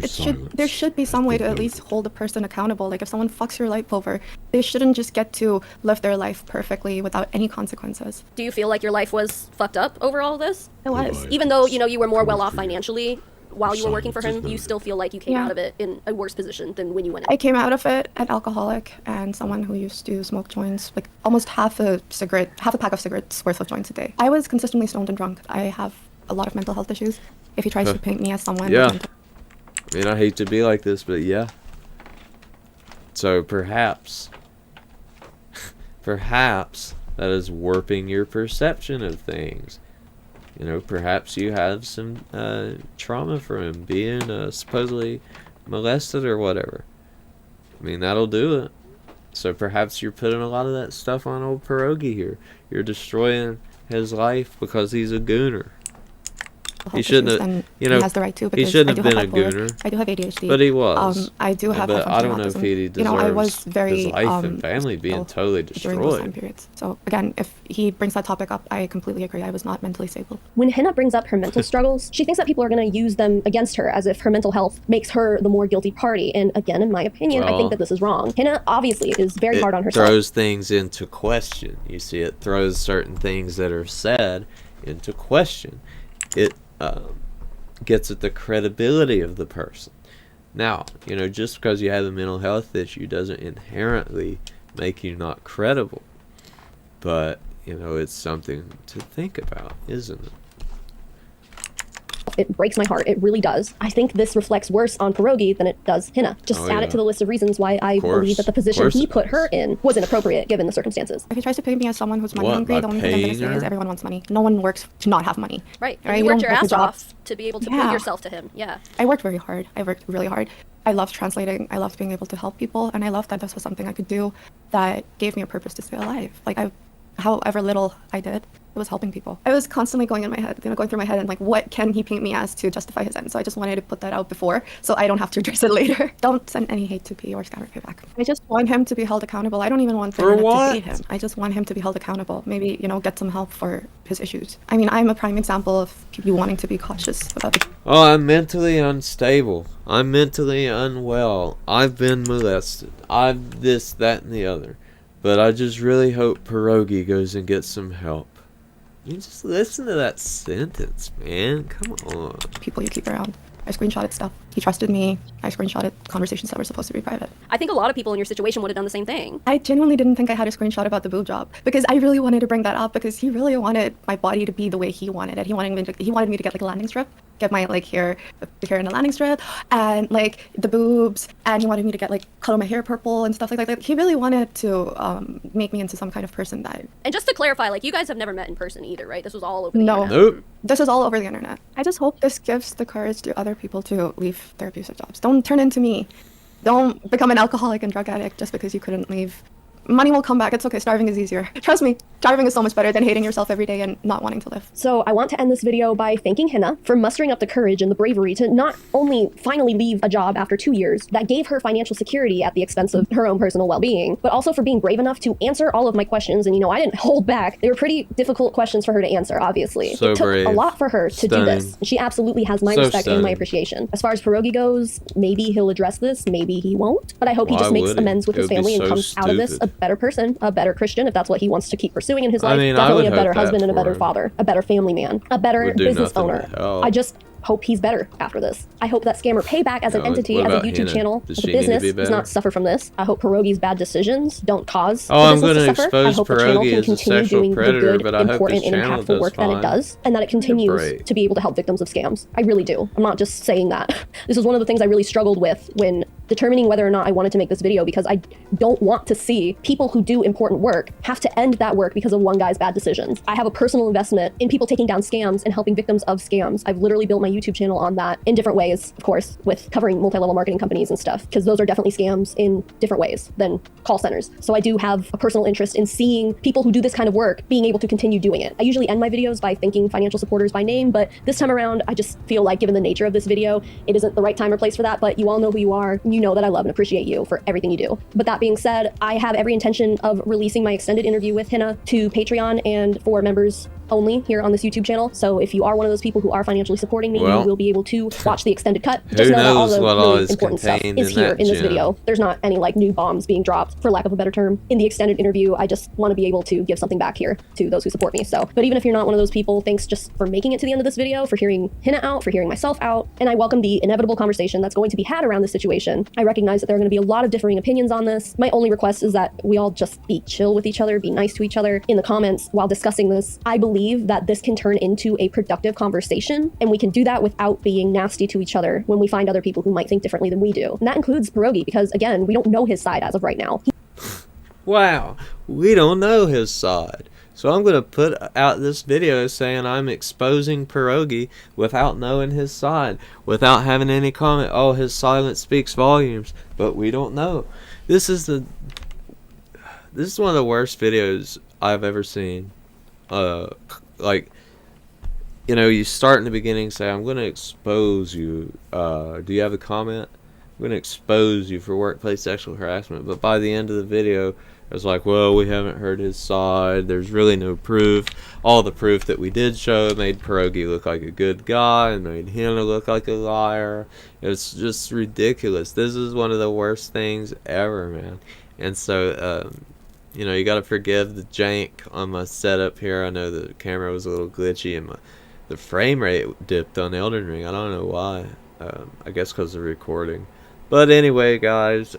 there should be some way to at least hold a person accountable. Like, if someone fucks your life over, they shouldn't just get to live their life perfectly without any consequences. Do you feel like your life was fucked up over all this? It was. Even though, you know, you were more well off financially while you were working for him, you still feel like you came Yeah. out of it in a worse position than when you went in. I came out of it an alcoholic and someone who used to smoke joints, like almost half a pack of cigarettes worth of joints a day. I was consistently stoned and drunk. I have a lot of mental health issues. If he tries to paint me as someone, Yeah. with mental- I mean, I hate to be like this, but yeah. So perhaps that is warping your perception of things. You know, perhaps you have some trauma from being supposedly molested or whatever. I mean, that'll do it. So perhaps you're putting a lot of that stuff on old Pierogi here. You're destroying his life because he's a gooner. health He shouldn't issues, have, and you know, he has the right to, he because shouldn't I do have been a have bipolar. gooner. I do have ADHD. But he was. I do have But I don't know high if functioning he autism. deserves You know, I was very his life and family being ill totally during those time destroyed. periods. So again, if he brings that topic up, I completely agree. I was not mentally stable. When Hina brings up her mental struggles, she thinks that people are going to use them against her, as if her mental health makes her the more guilty party. And again, in my opinion, I Well, think that this is wrong. Hina obviously is very hard on It herself. throws things into question. You see, it throws certain things that are said into question. It gets at the credibility of the person. Now, you know, just because you have a mental health issue doesn't inherently make you not credible. But, you know, it's something to think about, isn't it? It breaks my heart. It really does. I think this reflects worse on Pierogi than it does Hina. Just Oh, add yeah. it to the list of reasons why I course. believe that the position Course he it put does. her in was inappropriate given the circumstances. If he tries to paint me as someone who's money What, hungry, by the only thing I'm going to paying say is her? everyone wants money. No one works to not have money. Right. Right? You You worked don't your work a ass job. off to be able to prove Yeah. yourself to him. Yeah. I worked very hard. I worked really hard. I loved translating. I loved being able to help people, and I loved that this was something I could do that gave me a purpose to stay alive. Like, however little I did, it was helping people. I was constantly going through my head and like, what can he paint me as to justify his end? So I just wanted to put that out before, so I don't have to address it later. Don't send any hate to P or Scammer Payback. I just want him to be held accountable. I don't even want For them to what? hate him. I just want him to be held accountable. Maybe, you know, get some help for his issues. I mean, I'm a prime example of you wanting to be cautious about the Oh, I'm mentally unstable. I'm mentally unwell. I've been molested. I've this, that, and the other. But I just really hope Pierogi goes and gets some help. You just listen to that sentence, man. Come on. people you keep around. I screenshotted stuff. He trusted me. I screenshotted conversations that were supposed to be private. I think a lot of people in your situation would have done the same thing. I genuinely didn't think I had a screenshot about the boob job because I really wanted to bring that up because he really wanted my body to be the way he wanted it. He wanted me to get like a landing strip, get my like hair in a landing strip, and like the boobs, and he wanted me to get like color my hair purple and stuff like that. Like, he really wanted to make me into some kind of person that. And just to clarify, like, you guys have never met in person either, right? This was all over the No. internet. Nope. This is all over the internet. I just hope this gives the courage to other people to leave their abusive jobs. Don't turn into me. Don't become an alcoholic and drug addict just because you couldn't leave money will come back. It's okay. Starving is easier. Trust me, starving is so much better than hating yourself every day and not wanting to live. So I want to end this video by thanking Hina for mustering up the courage and the bravery to not only finally leave a job after 2 years that gave her financial security at the expense of her own personal well-being, but also for being brave enough to answer all of my questions. And I didn't hold back. They were pretty difficult questions for her to answer, obviously. So it took brave. a lot for her to do this. She absolutely has my respect and my appreciation. As far as Pierogi goes, maybe he'll address this, maybe he won't. But I hope he just makes amends with his family and comes out of this a better person, a better Christian, if that's what he wants to keep pursuing in his life. Definitely a better husband and a better father, a better family man, a better business owner. I just hope he's better after this. I hope that scammer Payback as an entity, as a YouTube channel, as a business, does not suffer from this. I hope Pierogi's bad decisions don't cause the business to suffer. I hope the channel can continue doing the good, important, and impactful work that it does, and that it continues to be able to help victims of scams. I really do. I'm not just saying that. This was one of the things I really struggled with when determining whether or not I wanted to make this video, because I don't want to see people who do important work have to end that work because of one guy's bad decisions. I have a personal investment in people taking down scams and helping victims of scams. I've literally built my YouTube channel on that in different ways, of course, with covering multi-level marketing companies and stuff, because those are definitely scams in different ways than call centers. So I do have a personal interest in seeing people who do this kind of work being able to continue doing it. I usually end my videos by thanking financial supporters by name, but this time around, I just feel like, given the nature of this video, it isn't the right time or place for that. But you all know who you are. You know that I love and appreciate you for everything you do. But that being said, I have every intention of releasing my extended interview with Hina to Patreon and for members only here on this YouTube channel. So if you are one of those people who are financially supporting me, you will be able to watch the extended cut. Just know that all the really important stuff is here in this video. There's not any like new bombs being dropped, for lack of a better term, in the extended interview. I just want to be able to give something back here to those who support me. So, but even if you're not one of those people, thanks just for making it to the end of this video, for hearing Hina out, for hearing myself out, and I welcome the inevitable conversation that's going to be had around this situation. I recognize that there are going to be a lot of differing opinions on this. My only request is that we all just be chill with each other, be nice to each other in the comments while discussing this. I believe that this can turn into a productive conversation, and we can do that without being nasty to each other when we find other people who might think differently than we do. And that includes Pierogi, because again, we don't know his side as of right now. Wow, we don't know his side. So I'm going to put out this video saying I'm exposing Pierogi without knowing his side, without having any comment. Oh, his silence speaks volumes, but we don't know. This is one of the worst videos I've ever seen. Like, you start in the beginning, say, I'm going to expose you. Do you have a comment? I'm going to expose you for workplace sexual harassment. But by the end of the video, it's like, well, we haven't heard his side. There's really no proof. All the proof that we did show made Pierogi look like a good guy and made him look like a liar. It's just ridiculous. This is one of the worst things ever, man. And so, you got to forgive the jank on my setup here. I know the camera was a little glitchy and the frame rate dipped on Elden Ring. I don't know why. I guess because of recording. But anyway, guys,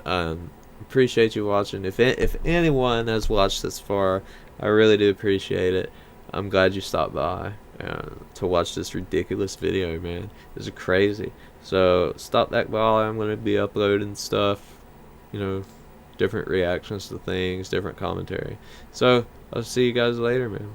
appreciate you watching. If anyone has watched this far, I really do appreciate it. I'm glad you stopped by to watch this ridiculous video, man. This is crazy. So stop back by. I'm going to be uploading stuff, different reactions to things, different commentary. So I'll see you guys later, man.